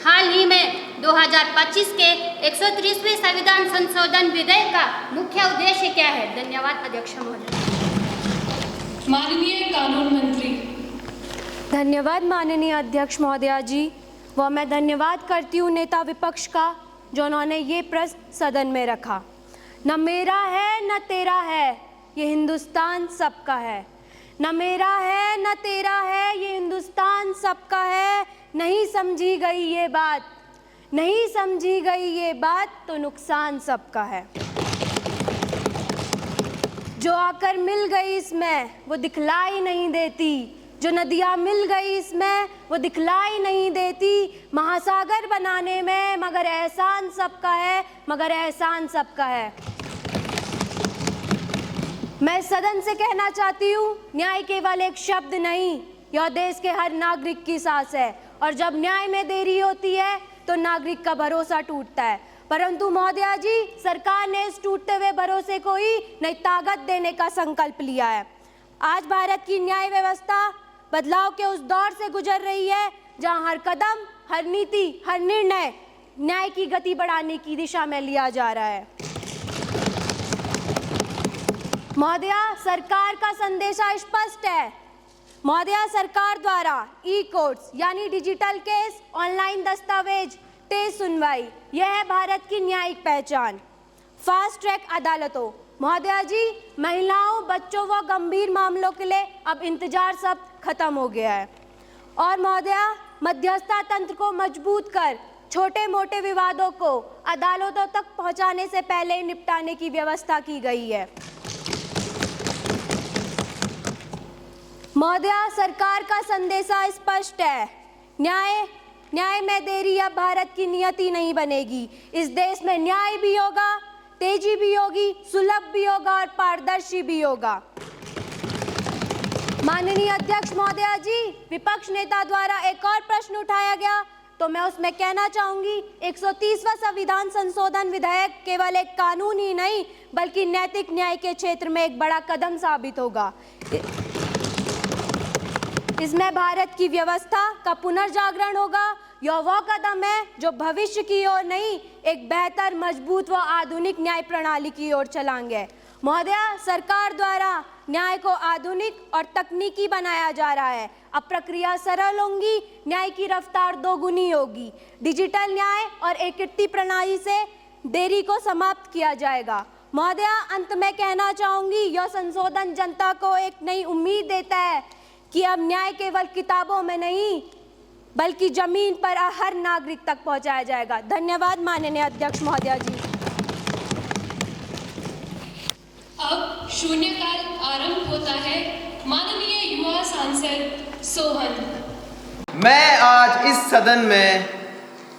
E: हाल ही में 2025 के 130वें संविधान संशोधन विधेयक का मुख्य उद्देश्य क्या है? धन्यवाद अध्यक्ष महोदय।
H: माननीय कानून मंत्री।
N: धन्यवाद माननीय अध्यक्ष महोदया जी, व मैं धन्यवाद करती हूँ नेता विपक्ष का जो उन्होंने ये प्रश्न सदन में रखा। न मेरा है न तेरा है, ये हिंदुस्तान सबका है। न मेरा है न तेरा है, ये हिंदुस्तान सबका है। नहीं समझी गई ये बात, नहीं समझी गई ये बात तो नुकसान सबका है। जो आकर मिल गई इसमें वो दिखलाई नहीं देती, जो नदियाँ मिल गई इसमें वो दिखलाई नहीं देती। महासागर बनाने में मगर एहसान सबका है, मगर एहसान सबका है। मैं सदन से कहना चाहती हूँ, न्याय केवल एक शब्द नहीं, यह देश के हर नागरिक की सांस है, और जब न्याय में देरी होती है तो नागरिक का भरोसा टूटता है। परंतु महोदया जी, सरकार ने इस टूटते हुए भरोसे को ही नई ताकत देने का संकल्प लिया है। आज भारत की न्याय व्यवस्था बदलाव के उस दौर से गुजर रही है जहां हर कदम, हर नीति, हर निर्णय न्याय की गति बढ़ाने की दिशा में लिया जा रहा है। महोदया, सरकार का संदेशा स्पष्ट है। महोदया, सरकार द्वारा ई कोर्ट्स यानी डिजिटल केस, ऑनलाइन दस्तावेज, तेज सुनवाई, यह है भारत की न्यायिक पहचान। फास्ट ट्रैक अदालतों, महोदया जी, महिलाओं, बच्चों व गंभीर मामलों के लिए अब इंतजार शब्द खत्म हो गया है। और महोदया, मध्यस्थता तंत्र को मजबूत कर छोटे मोटे विवादों को अदालतों तक पहुंचाने से पहले ही निपटाने की व्यवस्था की गई है। महोदया, सरकार का संदेशा स्पष्ट है। न्याय में देरी अब भारत की नियति नहीं बनेगी। इस देश में न्याय भी होगा, तेजी भी होगी, सुलभ भी होगा और पारदर्शी भी होगा। माननीय अध्यक्ष महोदया जी, विपक्ष नेता द्वारा एक और प्रश्न उठाया गया, तो मैं उसमें कहना चाहूंगी 130वां संविधान संशोधन विधेयक केवल एक कानून ही नहीं बल्कि नैतिक न्याय के क्षेत्र में एक बड़ा कदम साबित होगा। इसमें भारत की व्यवस्था का पुनर्जागरण होगा। यह वह कदम है जो भविष्य की ओर नहीं, एक बेहतर, मजबूत व आधुनिक न्याय प्रणाली की ओर चलाएंगे। महोदया, सरकार द्वारा न्याय को आधुनिक और तकनीकी बनाया जा रहा है। अब प्रक्रिया सरल होंगी, न्याय की रफ्तार दोगुनी होगी। डिजिटल न्याय और एकीकृत प्रणाली से देरी को समाप्त किया जाएगा। महोदया, अंत में कहना चाहूंगी, यह संशोधन जनता को एक नई उम्मीद देता है कि अब न्याय केवल किताबों में नहीं बल्कि जमीन पर हर नागरिक तक पहुंचाया जाएगा। धन्यवाद माननीय अध्यक्ष महोदया जी।
H: अब शून्यकाल आरंभ होता है। माननीय युवा सांसद सोहन।
M: मैं आज इस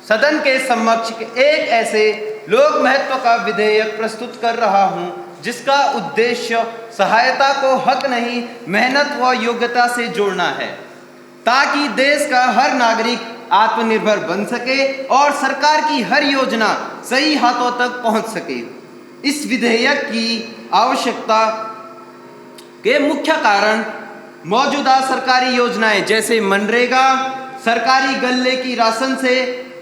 M: सदन के समक्ष एक ऐसे लोक महत्व का विधेयक प्रस्तुत कर रहा हूं जिसका उद्देश्य सहायता को हक नहीं, मेहनत व योग्यता से जोड़ना है, ताकि देश का हर नागरिक आत्मनिर्भर बन सके और सरकार की हर योजना सही हाथों तक पहुंच सके। इस विधेयक की आवश्यकता के मुख्य कारण मौजूदा सरकारी योजनाएं जैसे मनरेगा, सरकारी गल्ले की राशन से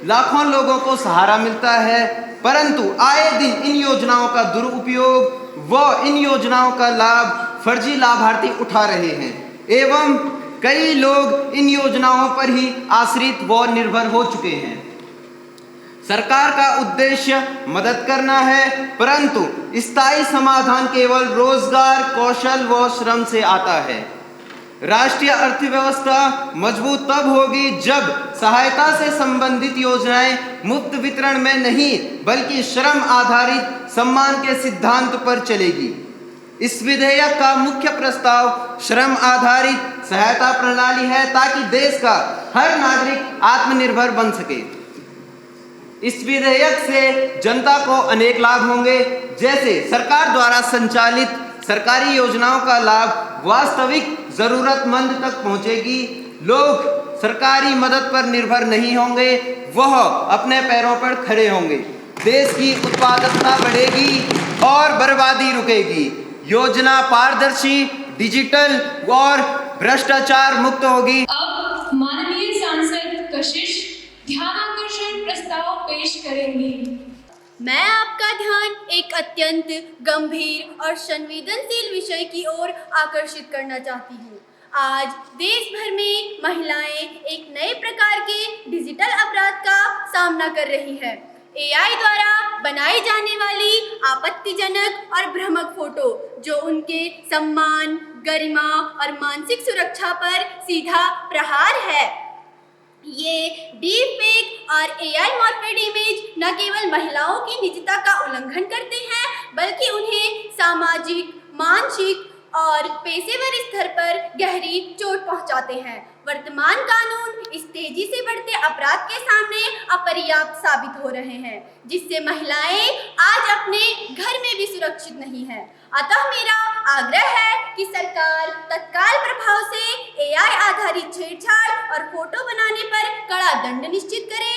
M: लाखों लोगों को सहारा मिलता है, परंतु आए दिन इन योजनाओं का दुरुपयोग व इन योजनाओं का लाभ फर्जी लाभार्थी उठा रहे हैं एवं कई लोग इन योजनाओं पर ही आश्रित व निर्भर हो चुके हैं। सरकार का उद्देश्य मदद करना है, परंतु स्थायी समाधान केवल रोजगार, कौशल व श्रम से आता है। राष्ट्रीय अर्थव्यवस्था मजबूत तब होगी जब सहायता से संबंधित योजनाएं मुफ्त वितरण में नहीं बल्कि श्रम आधारित सम्मान के सिद्धांत पर चलेगी। इस विधेयक का मुख्य प्रस्ताव श्रम आधारित सहायता प्रणाली है ताकि देश का हर नागरिक आत्मनिर्भर बन सके। इस विधेयक से जनता को अनेक लाभ होंगे, जैसे सरकार द्वारा संचालित सरकारी योजनाओं का लाभ वास्तविक जरूरतमंद तक पहुंचेगी। लोग सरकारी मदद पर निर्भर नहीं होंगे, वह अपने पैरों पर खड़े होंगे। देश की उत्पादकता बढ़ेगी और बर्बादी रुकेगी। योजना पारदर्शी, डिजिटल और भ्रष्टाचार मुक्त होगी।
H: अब माननीय सांसद कशिश ध्यानाकर्षण प्रस्ताव पेश करेंगी।
E: मैं आपका ध्यान एक अत्यंत गंभीर और संवेदनशील विषय की ओर आकर्षित करना चाहती हूँ। आज देश भर में महिलाएं एक नए प्रकार के डिजिटल अपराध का सामना कर रही है। AI द्वारा बनाई जाने वाली आपत्तिजनक और भ्रामक फोटो जो उनके सम्मान, गरिमा और मानसिक सुरक्षा पर सीधा प्रहार है। ये डीप फेक और AI मॉडिफाइड इमेज न केवल महिलाओं की निजता का उल्लंघन करते हैं बल्कि उन्हें सामाजिक, मानसिक और पेशेवर स्तर पर गहरी चोट पहुंचाते हैं। वर्तमान कानून इस तेजी से बढ़ते अपराध के सामने अपर्याप्त साबित हो रहे हैं, जिससे महिलाएं आज अपने घर में भी सुरक्षित नहीं हैं। अतः मेरा आग्रह है कि सरकार तत्काल प्रभाव से AI आधारित छेड़छाड़ और फोटो बनाने पर कड़ा दंड निश्चित करे।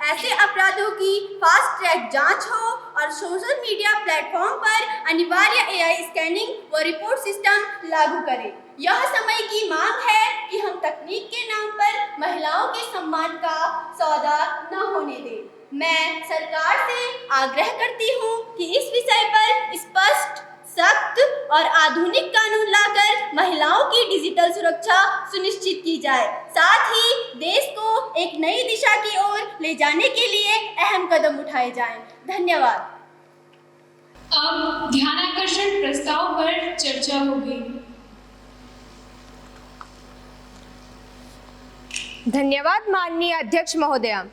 E: ऐसे अपराधों की फास्ट ट्रैक जांच हो और सोशल मीडिया प्लेटफॉर्म पर अनिवार्य AI स्कैनिंग व रिपोर्ट सिस्टम लागू करें। यह समय की मांग है कि हम तकनीक के नाम पर महिलाओं के सम्मान का सौदा न होने दें। मैं सरकार से आग्रह करती हूँ कि इस विषय पर स्पष्ट, सख्त और आधुनिक कानून लाकर महिलाओं की डिजिटल सुरक्षा सुनिश्चित की जाए। साथ ही देश को एक नई दिशा की ओर ले जाने के लिए अहम कदम उठाए जाएं। धन्यवाद।
H: अब ध्यानाकर्षण प्रस्ताव पर चर्चा होगी।
D: धन्यवाद माननीय अध्यक्ष महोदया।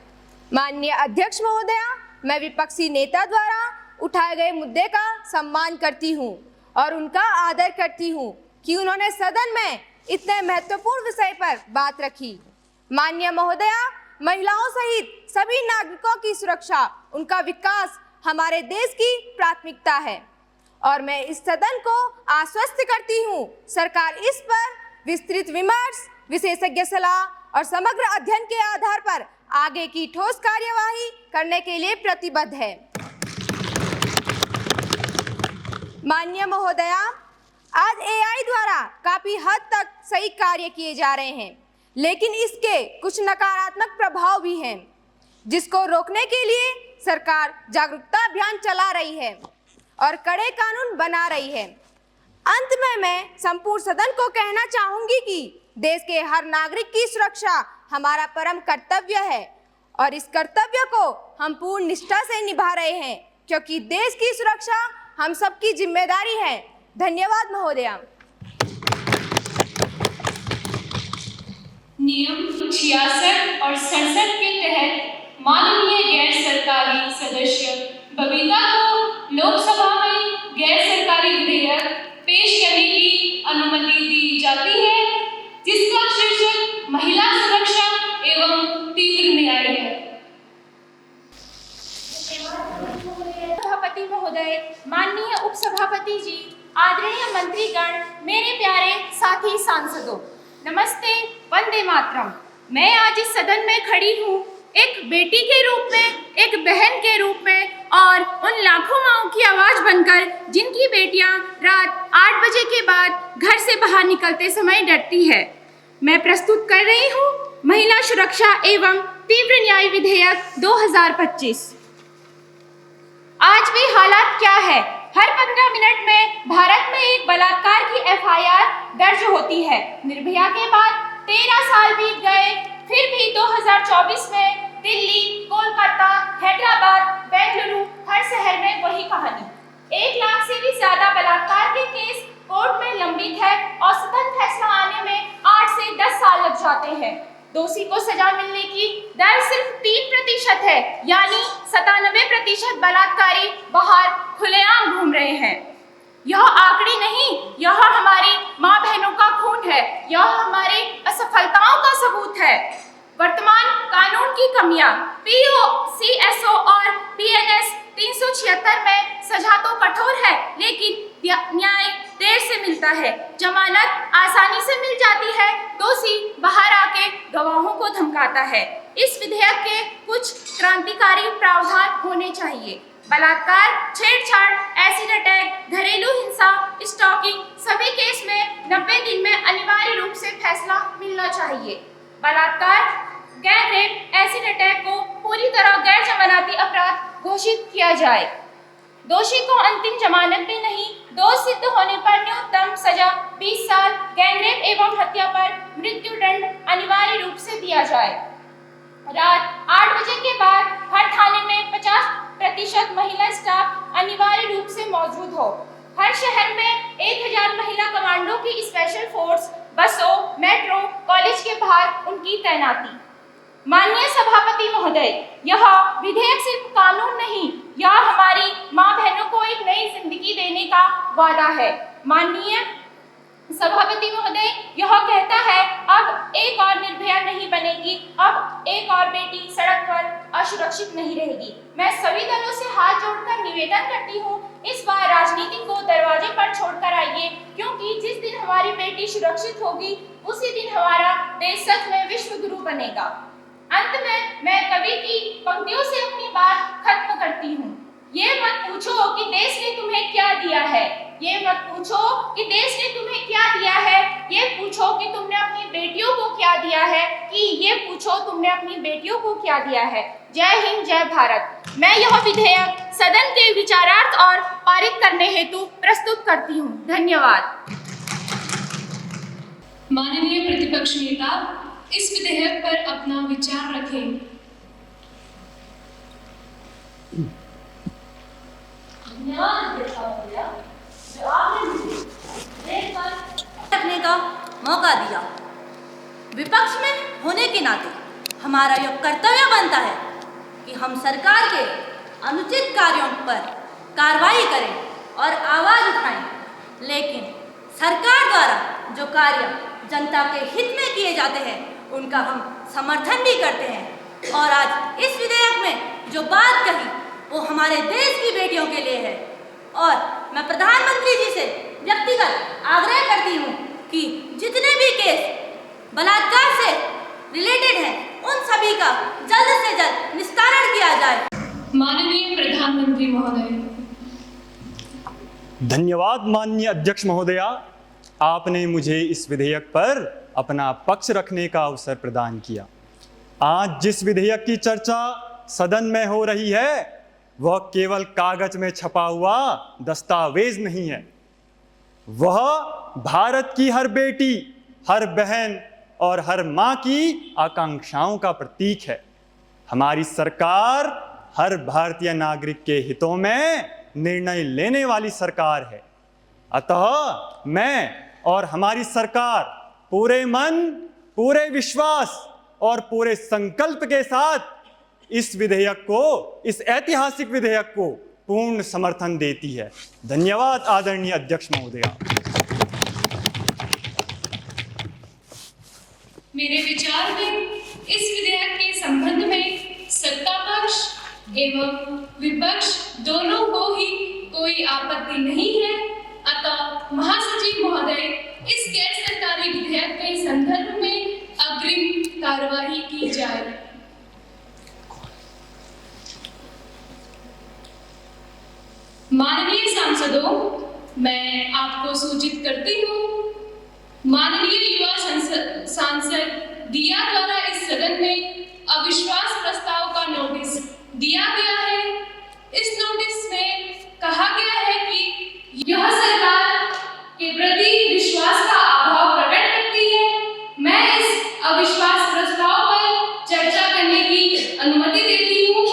D: माननीय अध्यक्ष महोदया, मैं विपक्षी नेता द्वारा उठाए गए मुद्दे का सम्मान करती हूं और उनका आदर करती हूं कि उन्होंने सदन में इतने महत्वपूर्ण विषय पर बात रखी। माननीय महोदया, महिलाओं सहित सभी नागरिकों की सुरक्षा, उनका विकास हमारे देश की प्राथमिकता है और मैं इस सदन को आश्वस्त करती हूं, सरकार इस पर विस्तृत विमर्श, विशेषज्ञ सलाह और समग्र अध्ययन के आधार पर आगे की ठोस कार्यवाही करने के लिए प्रतिबद्ध है। माननीय महोदया, आज एआई द्वारा काफी हद तक सही कार्य किए जा रहे हैं, लेकिन इसके कुछ नकारात्मक प्रभाव भी हैं, जिसको रोकने के लिए सरकार जागरूकता अभियान चला रही है और कड़े कानून बना रही है। अंत में मैं संपूर्ण सदन को कहना चाहूंगी कि देश के हर नागरिक की सुरक्षा हमारा परम कर्तव्य है और इस कर्तव्य को हम पूर्ण निष्ठा से निभा रहे हैं, क्योंकि देश की सुरक्षा हम सबकी जिम्मेदारी है। धन्यवाद महोदया।
H: नियम 66 और 67 के तहत माननीय गैर सरकारी सदस्य बबीता को लोकसभा में गैर सरकारी विधेयक पेश करने की अनुमति दी जाती है, जिसका शीर्षक महिला सुरक्षा एवं तीव्र न्याय है।
D: सभापति महोदय, माननीय उपसभापति जी, आदरणीय मंत्रीगण, मेरे प्यारे साथी सांसदों, नमस्ते, वंदे मातरम। मैं आज इस सदन में खड़ी हूँ एक बेटी के रूप में, एक बहन के रूप में और उन लाखों माँओं की आवाज़ बनकर जिनकी बेटियाँ रात 8 बजे के बाद घर से बाहर निकलते समय डरती है। मैं प्रस्तुत कर रही हूँ महिला सुरक्षा एवं तीव्र न्याय विधेयक 2025। आज भी हालात क्या है? हर 15 मिनट में भारत में एक बलात्कार की एफआईआर दर्ज होती है। निर्भया के बाद 13 साल बीत गए, फिर भी 2024 में दिल्ली, कोलकाता, हैदराबाद, बेंगलुरु, हर शहर में वही कहानी। 1 लाख से भी ज्यादा बलात्कार के केस कोर्ट में लंबित है। औसतन फैसला आने में 8 से 10 साल लग जाते हैं। दोषी को सजा मिलने की दर सिर्फ 3% है, यानी 97% बलात्कारी बाहर खुलेआम घूम रहे हैं। यह आंकड़े नहीं, यह हमारी माँ बहनों का खून है, यह हमारी असफलताओं का सबूत है। वर्तमान कानून की कमियां, पीओ, सीएसओ और पीएनएस 376 में सजा तो कठोर है, लेकिन न्याय देर से मिलता है। जमानत आसानी से मिल जाती है, दोषी बाहर आके गवाहों को धमकाता है। इस विधेयक के कुछ क्रांतिकारी प्रावधान होने चाहिए। बलात्कार, छेड़छाड़, एसिड अटैक, घरेलू हिंसा, स्टॉकिंग, सभी केस में 90 दिन में अनिवार्य रूप से फैसला मिलना चाहिए। बलात्कार, गैंग रेप, एसिड अटैक को पूरी तरह गैर जमानती अपराध घोषित किया जाए। दोषी को अंतिम जमानत भी नहीं, दोष सिद्ध होने पर न्यूनतम सजा 20 साल, गैंग रेप एवं हत्या पर मृत्युदंड अनिवार्य रूप से दिया जाए। रात 8 बजे के बाद हर थाने में 50% महिला स्टाफ अनिवार्य रूप से मौजूद हो। हर शहर में 1000 महिला कमांडो की स्पेशल फोर्स, बसों, मेट्रो, कॉलेज के बाहर उनकी तैनाती। माननीय सभापति महोदय, यह विधेयक सिर्फ कानून नहीं, यह हमारी माँ बहनों को एक नई जिंदगी देने का वादा है। माननीय सभापति महोदय, यह कहता है अब एक और निर्भया नहीं बनेगी, अब एक और बेटी सड़क पर असुरक्षित नहीं रहेगी। मैं सभी दलों से हाथ जोड़कर निवेदन करती हूँ, इस बार राजनीति को दरवाजे पर छोड़कर आइए, क्योंकि जिस दिन हमारी बेटी सुरक्षित होगी, उसी दिन हमारा देश सच में विश्व गुरु बनेगा। अंत में मैं कवि की पंक्तियों से अपनी बात खत्म करती हूँ। ये मत पूछो कि देश ने तुम्हें क्या दिया है, ये मत पूछो कि देश ने तुम्हें क्या दिया है, ये पूछो कि तुमने अपनी बेटियों को क्या दिया है, कि ये पूछो तुमने अपनी बेटियों को क्या दिया है। जय हिंद, जय भारत। मैं यह विधेयक सदन के विचारार्थ और पारित करने हेतु प्रस्तुत करती हूँ। धन्यवाद।
H: माननीय प्रतिपक्ष नेता इस विधेयक पर अपना विचार रखें।
E: रखने का मौका दिया। विपक्ष में होने के नाते हमारा यह कर्तव्य बनता है कि हम सरकार के अनुचित कार्यों पर कार्रवाई करें और आवाज़ उठाएं, लेकिन सरकार द्वारा जो कार्य जनता के हित में किए जाते हैं उनका हम समर्थन भी करते हैं। और आज इस विधेयक में जो बात कही वो हमारे देश की बेटियों के लिए है। और मैं प्रधानमंत्री जी से व्यक्तिगत आग्रह करती हूँ कि जितने भी केस बलात्कार से रिलेटेड हैं उन सभी का जल्द से जल्द निस्तारण किया जाए।
H: माननीय प्रधानमंत्री महोदय।
I: धन्यवाद माननीय अध्यक्ष महोदया, आपने मुझे इस विधेयक पर अपना पक्ष रखने का अवसर प्रदान किया। आज जिस विधेयक की चर्चा सदन में हो रही है वह केवल कागज में छपा हुआ दस्तावेज नहीं है, वह भारत की हर बेटी, हर बहन और हर मां की आकांक्षाओं का प्रतीक है। हमारी सरकार हर भारतीय नागरिक के हितों में निर्णय लेने वाली सरकार है। अतः मैं और हमारी सरकार पूरे मन, पूरे विश्वास और पूरे संकल्प के साथ इस विधेयक को, इस ऐतिहासिक विधेयक को पूर्ण समर्थन देती है। धन्यवाद आदरणीय अध्यक्ष महोदया।
H: मेरे विचार में इस विधेयक के संबंध में सत्ता पक्ष एवं विपक्ष दोनों को ही कोई आपत्ति नहीं है। अतः महासचिव महोदय, इस गैर सरकारी विधेयक के संदर्भ में अग्रिम कार्यवाही की जाए। माननीय सांसदों, मैं आपको सूचित करती हूँ, माननीय युवा सांसद दिया द्वारा इस सदन में अविश्वास प्रस्ताव का नोटिस दिया गया है। इस नोटिस में कहा गया है कि यह सरकार के प्रति विश्वास का अभाव प्रकट करती है। मैं इस अविश्वास प्रस्ताव पर चर्चा करने की अनुमति देती हूँ।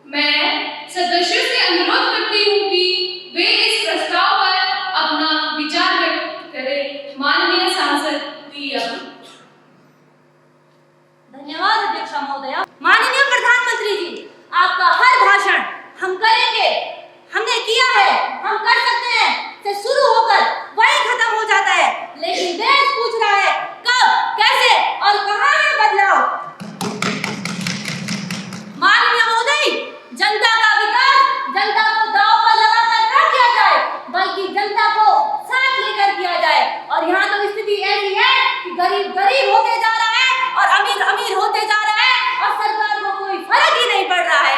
H: मैं सदस्यों से अनुरोध करती हूँ कि वे इस प्रस्ताव पर अपना विचार व्यक्त करें। माननीय सांसद दिया।
E: धन्यवाद अध्यक्ष महोदया। माननीय प्रधानमंत्री जी, आपका हर भाषण हम करेंगे, हमने किया है, हम कर सकते हैं से शुरू होकर वही खत्म हो जाता है, लेकिन देश पूछ रहा है कब, कैसे और कहां है बदलाव। माननीय महोदय, जनता का विकास जनता को दांव पर लगाकर न किया जाए, बल्कि जनता को साथ लेकर किया जाए। और यहाँ तो स्थिति ऐसी है कि गरीब गरीब होते जा रहा है और अमीर अमीर होते जा रहा है और सरकार को कोई फर्क ही नहीं पड़ रहा है।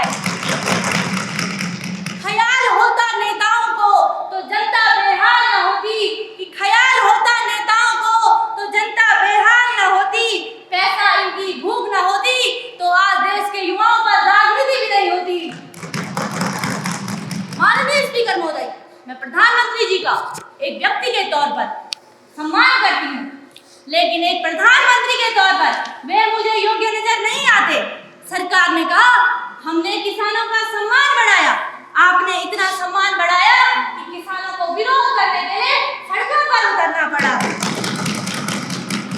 E: ख्याल होता नेताओं को तो जनता बेहाल न होती, कि ख्याल होता नेताओं को तो जनता बेहाल न होती, पैसा इनकी भूख न होती तो आज देश के युवाओं पर राजनीति भी नहीं होती। माननीय स्पीकर महोदय, मैं प्रधानमंत्री जी का एक व्यक्ति के तौर पर सम्मान करती हूँ, लेकिन एक प्रधानमंत्री के तौर पर वे मुझे योग्य नजर नहीं आते। सरकार ने कहा हमने किसानों का सम्मान बढ़ाया, आपने इतना सम्मान बढ़ाया कि किसानों को विरोध करने के लिए सड़कों पर उतरना पड़ा।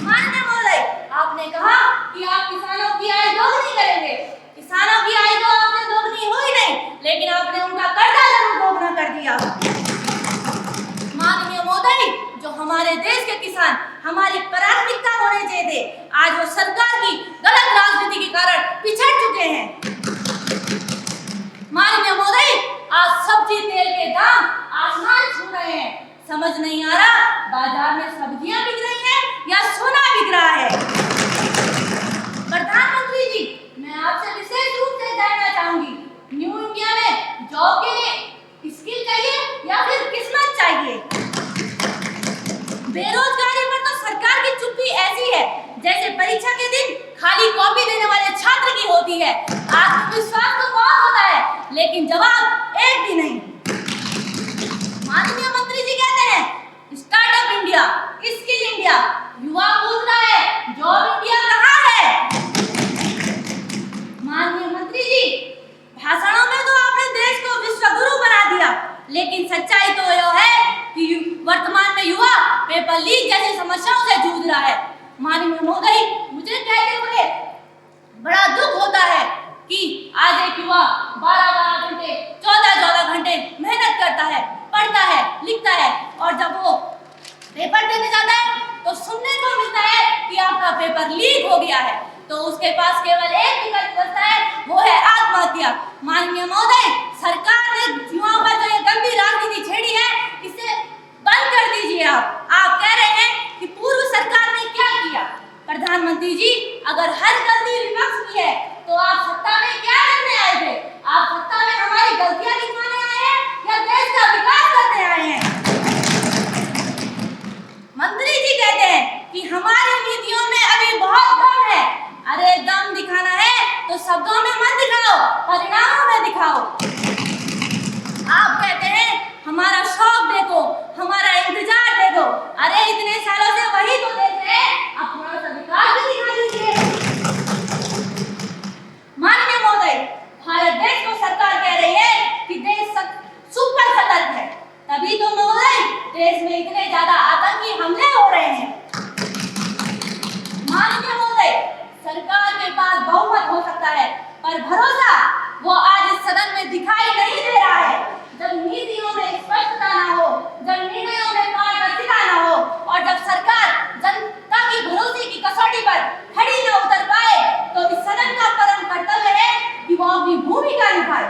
E: माननीय महोदय, आपने कहा कि आप किसानों की आय दोगुनी करेंगे। किसानों की आय तो आपने दोगुनी हुई नहीं, लेकिन आपने उनका कर्जा जरूर दोगुना कर दिया। माननीय महोदय, जो हमारे देश के किसान हमारी प्राथमिकता होने चाहिए थे, आज वो सरकार की गलत राजनीति के कारण पिछड़ चुके हैं। माननीय महोदय, आज सब्जी तेल के दाम आसमान छू रहे हैं। समझ नहीं आ रहा बाजार में सब्जियां बिक रही हैं या सोना बिक रहा है। प्रधानमंत्री जी, मैं आपसे विशेष रूप से जानना चाहूंगी, न्यू इंडिया में जॉब के लिए स्किल चाहिए या फिर किस्मत चाहिए? बेरोजगारी पर तो सरकार की चुप्पी ऐसी है जैसे परीक्षा के दिन खाली कॉपी देने वाले छात्र की होती है। आत्मविश्वास तो बहुत होता है, लेकिन जवाब एक भी नहीं। माननीय मंत्री जी कहते हैं स्टार्टअप इंडिया, स्किल इंडिया, युवा पूछ रहा है जॉब इंडिया कहाँ है? माननीय मंत्री जी, भाषणों में तो आपने देश को विश्व गुरु बना दिया, लेकिन सच्चाई तो यह है कि वर्तमान में युवा पेपर लीक जैसी समस्याओं से जूझ रहा है। माननीय महोदय, मुझे कहते हुए बड़ा दुख होता है कि आज युवा 12-12 घंटे 14-14 घंटे मेहनत करता है, पढ़ता है, लिखता है और जब वो पेपर देने जाता है तो सुनने को मिलता है कि आपका पेपर लीक हो गया है, तो उसके पास केवल एक विकल्प बचता है, वो है आत्महत्या। माननीय महोदय, सरकार ने युवाओं पर जो ये गंभीर राजनीति छेड़ी है, इसे बंद कर दीजिए। आप कह रहे हैं कि पूर्व सरकार ने क्या किया। प्रधानमंत्री जी, अगर हर गलती विपक्ष की है तो आप सत्ता में क्या करने आए थे? आप सत्ता में हमारी गलतियां लिखवाने आए हैं या देश का विकास करने आए हैं? मंत्री जी कहते हैं कि हमारी नीतियों में अभी बहुत दम है। अरे दम दिखाना है तो शब्दों में मत दिखाओ, परिणामों में दिखाओ। आप कहते हैं हमारा शौक देखो, हमारा इंतजार देखो। अरे इतने सालों से वही तो देख रहे हैं, अब थोड़ा सा विकास भी दिखा दीजिए। माननीय महोदय, भारत देश को सरकार कह रही है कि देश सुपर सतर्क है, तभी तो महोदय देश में इतने ज्यादा आतंकी हमले हो रहे हैं। माननीय महोदय, सरकार के पास बहुमत हो सकता है, पर भरोसा वो आज इस सदन में दिखाई नहीं दे रहा है। जब नीतियों में स्पष्टता ना हो, जब निर्णयों में पारदर्शिता ना हो और जब सरकार जनता की भरोसे की कसौटी पर खड़ी न उतर पाए, तो इस सदन का परम कर्तव्य है कि वो अपनी भूमिका निभाए।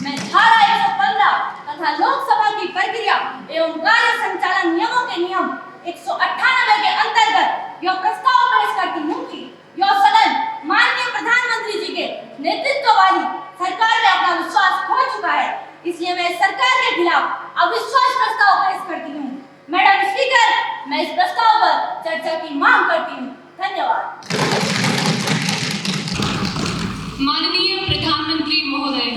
E: मैं धारा 115 तथा लोकसभा की प्रक्रिया एवं कार्य संचालन नियमों के नियम 198 के अंतर्गत यह प्रस्ताव पेश करती हूँ कि यह सदन माननीय प्रधानमंत्री जी के नेतृत्व वाली सरकार में अपना विश्वास खो चुका है, इसलिए मैं सरकार के खिलाफ अविश्वास प्रस्ताव पेश करती हूँ। मैडम स्पीकर, मैं इस प्रस्ताव पर चर्चा की मांग करती हूँ। धन्यवाद।
H: माननीय प्रधानमंत्री महोदय।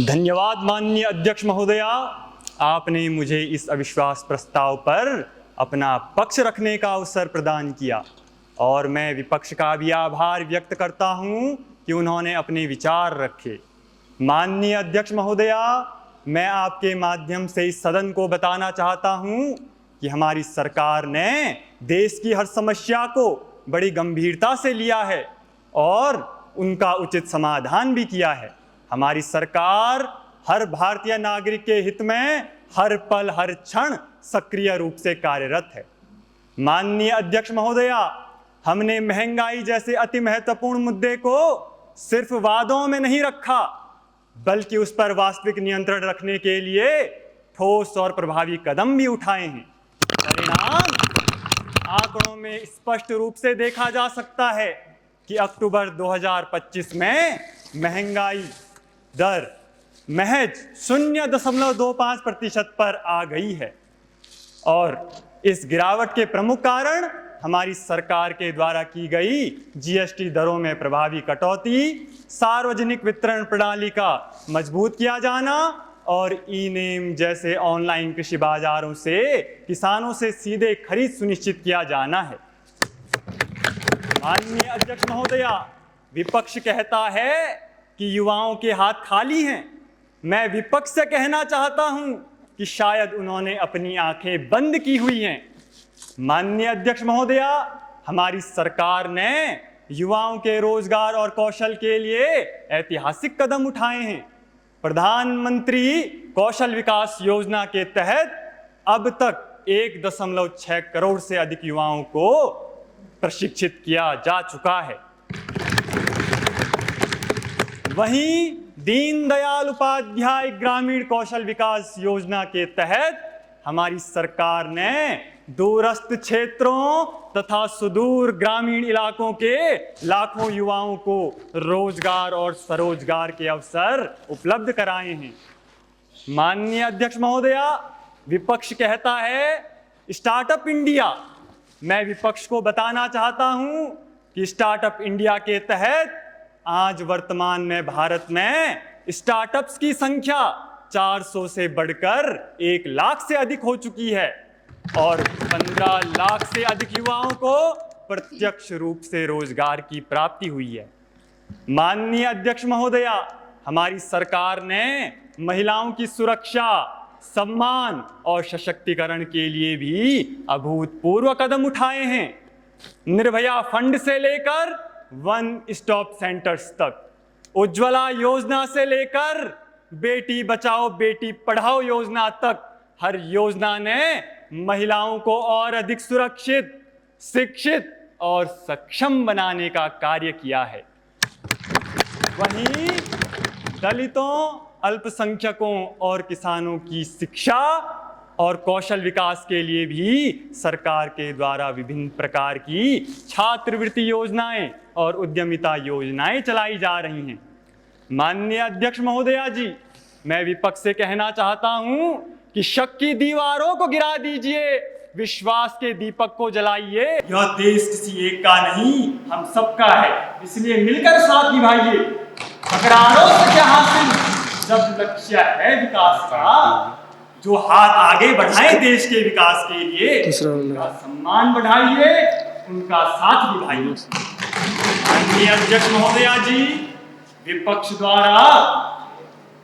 I: धन्यवाद माननीय अध्यक्ष महोदया, आपने मुझे इस अविश्वास प्रस्ताव पर अपना पक्ष रखने का अवसर प्रदान किया और मैं विपक्ष का भी आभार व्यक्त करता हूं कि उन्होंने अपने विचार रखे। माननीय अध्यक्ष महोदया, मैं आपके माध्यम से इस सदन को बताना चाहता हूं कि हमारी सरकार ने देश की हर समस्या को बड़ी गंभीरता से लिया है और उनका उचित समाधान भी किया है। हमारी सरकार हर भारतीय नागरिक के हित में हर पल हर क्षण सक्रिय रूप से कार्यरत है। माननीय अध्यक्ष महोदया, हमने महंगाई जैसे अति महत्वपूर्ण मुद्दे को सिर्फ वादों में नहीं रखा, बल्कि उस पर वास्तविक नियंत्रण रखने के लिए ठोस और प्रभावी कदम भी उठाए हैं। परिणाम आंकड़ों में स्पष्ट रूप से देखा जा सकता है कि अक्टूबर 2025 में महंगाई दर महज 0.25% पर आ गई है और इस गिरावट के प्रमुख कारण हमारी सरकार के द्वारा की गई जीएसटी दरों में प्रभावी कटौती, सार्वजनिक वितरण प्रणाली का मजबूत किया जाना और ई-नेम जैसे ऑनलाइन कृषि बाजारों से किसानों से सीधे खरीद सुनिश्चित किया जाना है। माननीय अध्यक्ष महोदया, विपक्ष कहता है कि युवाओं के हाथ खाली हैं। मैं विपक्ष से कहना चाहता हूं कि शायद उन्होंने अपनी आंखें बंद की हुई हैं। माननीय अध्यक्ष महोदया, हमारी सरकार ने युवाओं के रोजगार और कौशल के लिए ऐतिहासिक कदम उठाए हैं। प्रधानमंत्री कौशल विकास योजना के तहत अब तक 1.6 करोड़ से अधिक युवाओं को प्रशिक्षित किया जा चुका है। वहीं दीनदयाल उपाध्याय ग्रामीण कौशल विकास योजना के तहत हमारी सरकार ने दूरस्थ क्षेत्रों तथा सुदूर ग्रामीण इलाकों के लाखों युवाओं को रोजगार और स्वरोजगार के अवसर उपलब्ध कराए हैं। माननीय अध्यक्ष महोदया, विपक्ष कहता है स्टार्टअप इंडिया। मैं विपक्ष को बताना चाहता हूं कि स्टार्टअप इंडिया के तहत आज वर्तमान में भारत में स्टार्टअप्स की संख्या 400 से बढ़कर 1 लाख से अधिक हो चुकी है और 15 लाख से अधिक युवाओं को प्रत्यक्ष रूप से रोजगार की प्राप्ति हुई है। माननीय अध्यक्ष महोदया, हमारी सरकार ने महिलाओं की सुरक्षा, सम्मान और सशक्तिकरण के लिए भी अभूतपूर्व कदम उठाए हैं। निर्भया फंड से लेकर वन स्टॉप सेंटर्स तक, उज्ज्वला योजना से लेकर बेटी बचाओ बेटी पढ़ाओ योजना तक, हर योजना ने महिलाओं को और अधिक सुरक्षित, शिक्षित और सक्षम बनाने का कार्य किया है। वहीं दलितों, अल्पसंख्यकों और किसानों की शिक्षा और कौशल विकास के लिए भी सरकार के द्वारा विभिन्न प्रकार की छात्रवृत्ति योजनाएं और उद्यमिता योजनाएं चलाई जा रही हैं। माननीय अध्यक्ष महोदया जी, मैं विपक्ष से कहना चाहता हूं कि शक की दीवारों को गिरा दीजिए, विश्वास के दीपक को जलाइए। यह देश किसी एक का नहीं, हम सबका है, इसलिए मिलकर साथ निभाइए। टकरारों से क्या हासिल जब लक्ष्य है विकास का, जो हाथ आगे बढ़ाए देश के विकास के लिए, उनका सम्मान बढ़ाइए, उनका साथ निभाइए। माननीय अध्यक्ष महोदया जी, विपक्ष द्वारा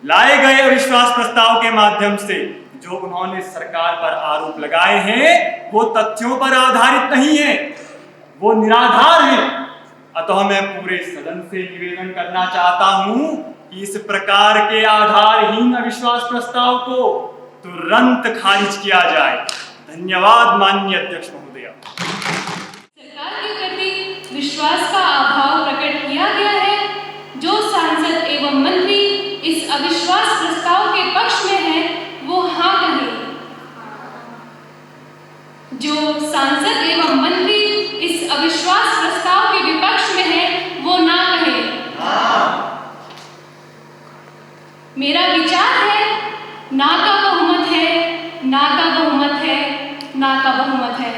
I: लाए गए अविश्वास प्रस्ताव के माध्यम से जो उन्होंने सरकार पर आरोप लगाए हैं, वो तथ्यों पर आधारित नहीं है, वो निराधार है। अतः मैं पूरे सदन से निवेदन करना चाहता हूं कि इस प्रकार के आधारहीन अविश्वास प्रस्ताव को तुरंत खारिज किया जाए। धन्यवाद माननीय अध्यक्ष महोदया।
H: सरकार के प्रति विश्वास का अभाव प्रकट किया गया है। जो सांसद एवं मंत्री इस अविश्वास प्रस्ताव के पक्ष में है, वो हाँ कहें। जो सांसद एवं मंत्री इस अविश्वास प्रस्ताव के विपक्ष में है, वो ना कहें। मेरा विचार है, ना का बहुमत है, ना का बहुमत है, ना का बहुमत है।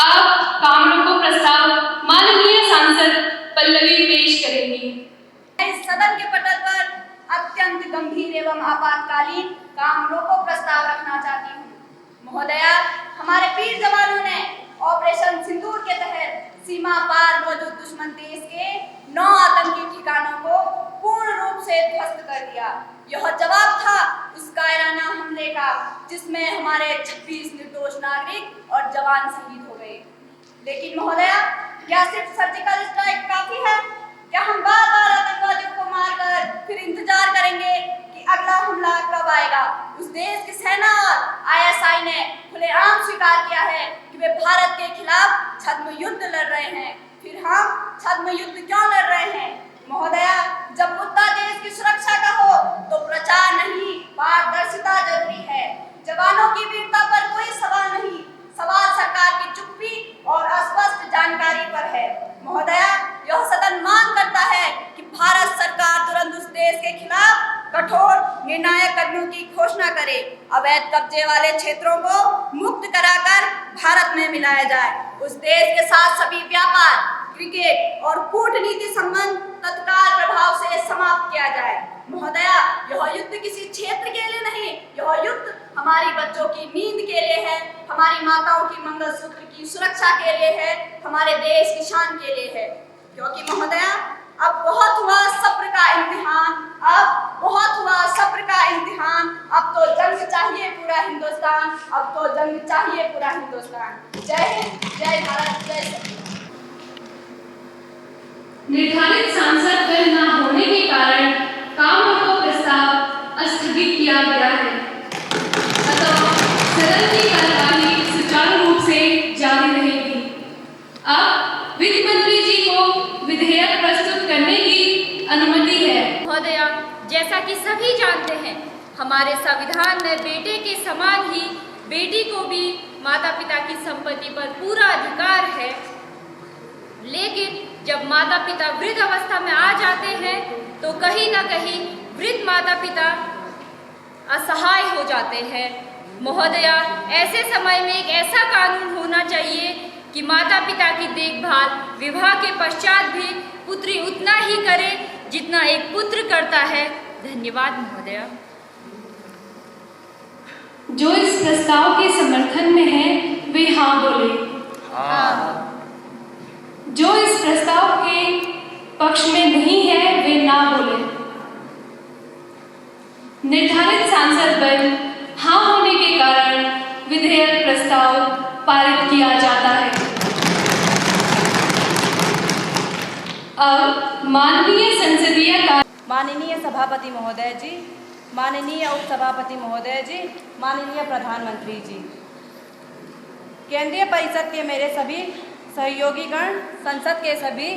H: अब काम रोको प्रस्ताव माननीय सांसद पल्लवी पेश करेंगी।
E: इस सदन के पटल पर अत्यंत गंभीर एवं आपातकालीन काम रोको प्रस्ताव रखना चाहती हूँ। महोदया, हमारे वीर जवानों ने ऑपरेशन सिंदूर के तहत सीमा पार मौजूद दुश्मन देश के 9 आतंकी ठिकानों को पूर्ण रूप से ध्वस्त कर दिया। यह जवाब था उस कायराना हमले का, जिसमें हमारे 26 निर्दोष नागरिक और जवान शहीद हो गए। लेकिन महोदया, क्या सिर्फ सर्जिकल स्ट्राइक काफी है? क्या हम बार बार आतंकवादियों को मारकर फिर इंतजार करेंगे कि अगला हमला कब आएगा? उस देश की सेना और ISI ने खुलेआम स्वीकार किया है कि वे भारत के खिलाफ छद्म युद्ध लड़ रहे हैं। फिर हम छद्म युद्ध क्यों लड़ रहे हैं? महोदया, जब मुद्दा देश की सुरक्षा का हो तो प्रचार नहीं, पारदर्शिता जरूरी है। जवानों की वीरता पर कोई सवाल नहीं, सवाल सरकार की चुप्पी और अस्पष्ट जानकारी पर है। महोदया, यह सदन मांग करता है कि भारत सरकार तुरंत उस देश के खिलाफ कठोर निर्णायक कदमों की घोषणा करे। अवैध कब्जे वाले क्षेत्रों को मुक्त कराकर भारत में मिलाया जाए। उस देश के साथ सभी व्यापार, क्रिकेट और कूटनीति संबंध तत्काल प्रभाव से समाप्त किया जाए। महोदया, यह युद्ध किसी क्षेत्र के लिए नहीं, यह युद्ध हमारी बच्चों की नींद के लिए है, हमारी माताओं की मंगलसूत्र की सुरक्षा के लिए है, हमारे देश की शान के लिए है। क्योंकि महोदया, अब बहुत हुआ सब्र का इम्तिहान, अब बहुत हुआ सब्र का इम्तिहान। अब तो जंग चाहिए पूरा हिंदुस्तान, अब तो जंग चाहिए पूरा हिंदुस्तान। जय हिंद, जय भारत, जय सभी।
H: निर्धारित सांसद दल न होने के कारण काम रोको प्रस्ताव स्थगित किया गया है। अतः सदन की कार्यवाही सुचारू रूप से जारी रहेगी। अब वित्त मंत्री जी को विधेयक प्रस्तुत करने की अनुमति है।
J: महोदया, जैसा कि सभी जानते हैं, हमारे संविधान में बेटे के समान ही बेटी को भी माता पिता की संपत्ति पर पूरा अधिकार है। लेकिन जब माता पिता वृद्ध अवस्था में आ जाते हैं तो कहीं ना कहीं वृद्ध माता पिता असहाय हो जाते हैं। महोदया, ऐसे समय में एक ऐसा कानून होना चाहिए कि माता पिता की देखभाल विवाह के पश्चात भी पुत्री उतना ही करे जितना एक पुत्र करता है। धन्यवाद महोदया।
H: जो इस प्रस्ताव के समर्थन में है वे हाँ बोले।
J: हाँ।
H: जो इस प्रस्ताव के पक्ष में नहीं है वे ना बोले। निर्धारित सांसद बल हाँ होने के कारण विधेयक प्रस्ताव पारित किया जाता है। अब माननीय संसदीय
E: माननीय सभापति महोदय जी, माननीय उपसभापति महोदय जी, माननीय प्रधानमंत्री जी, केंद्रीय परिषद के मेरे सभी सहयोगीगण, संसद के सभी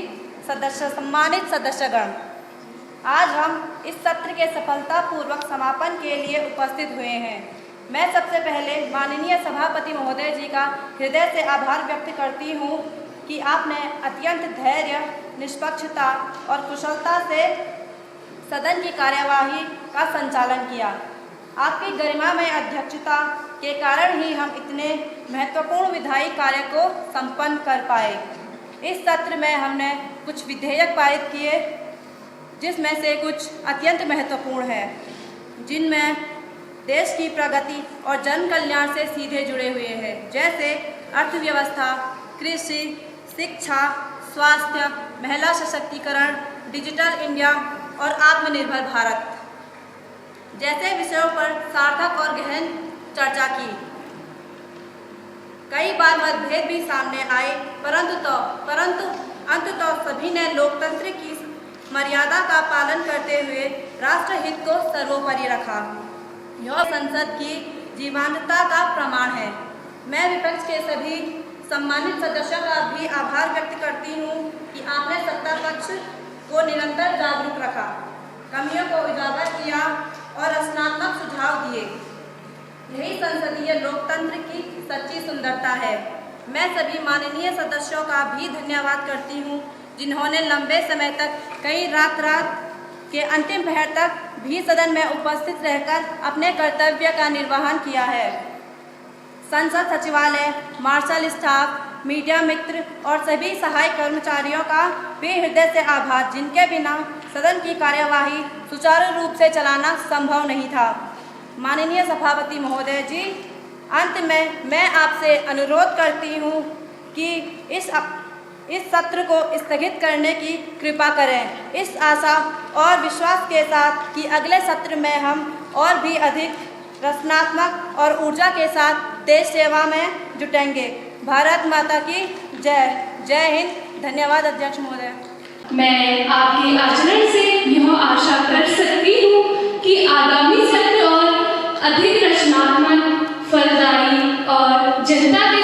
E: सदस्य, सम्मानित सदस्यगण, आज हम इस सत्र के सफलतापूर्वक समापन के लिए उपस्थित हुए हैं। मैं सबसे पहले माननीय सभापति महोदय जी का हृदय से आभार व्यक्त करती हूँ कि आपने अत्यंत धैर्य, निष्पक्षता और कुशलता से सदन की कार्यवाही का संचालन किया। आपकी गरिमामय अध्यक्षता के कारण ही हम इतने महत्वपूर्ण विधायी कार्य को संपन्न कर पाए। इस सत्र में हमने कुछ विधेयक पारित किए, जिसमें से कुछ अत्यंत महत्वपूर्ण है, जिनमें देश की प्रगति और जन कल्याण से सीधे जुड़े हुए हैं, जैसे अर्थव्यवस्था, कृषि, शिक्षा, स्वास्थ्य, महिला सशक्तिकरण, डिजिटल इंडिया और आत्मनिर्भर भारत जैसे विषयों पर सार्थक और गहन चर्चा की। कई बार मतभेद भी सामने आए, परंतु अंततः सभी ने लोकतंत्र की मर्यादा का पालन करते हुए राष्ट्रहित को सर्वोपरि रखा। यह संसद की जीवंतता का प्रमाण है। मैं विपक्ष के सभी सम्मानित सदस्यों का भी आभार व्यक्त करती हूँ कि आपने सत्ता पक्ष को निरंतर जागरूक रखा, कमियों को उजागर किया और रचनात्मक सुझाव दिए। यही संसदीय लोकतंत्र की सच्ची सुंदरता है। मैं सभी माननीय सदस्यों का भी धन्यवाद करती हूँ, जिन्होंने लंबे समय तक, कई रात के अंतिम पहर तक भी सदन में उपस्थित रहकर अपने कर्तव्य का निर्वहन किया है। संसद सचिवालय, मार्शल स्टाफ, मीडिया मित्र और सभी सहायक कर्मचारियों का भी हृदय से आभार, जिनके बिना सदन की कार्यवाही सुचारू रूप से चलाना संभव नहीं था। माननीय सभापति महोदय जी, अंत में मैं आपसे अनुरोध करती हूँ कि इस सत्र को स्थगित करने की कृपा करें, इस आशा और विश्वास के साथ कि अगले सत्र में हम और भी अधिक रचनात्मक और ऊर्जा के साथ देश सेवा में जुटेंगे। भारत माता की जय। जय हिंद। धन्यवाद अध्यक्ष महोदय।
H: मैं आपके आचरण से यह आशा कर सकती हूँ कि आगामी सत्र और अधिक रचनात्मक, फलदायी और जनता के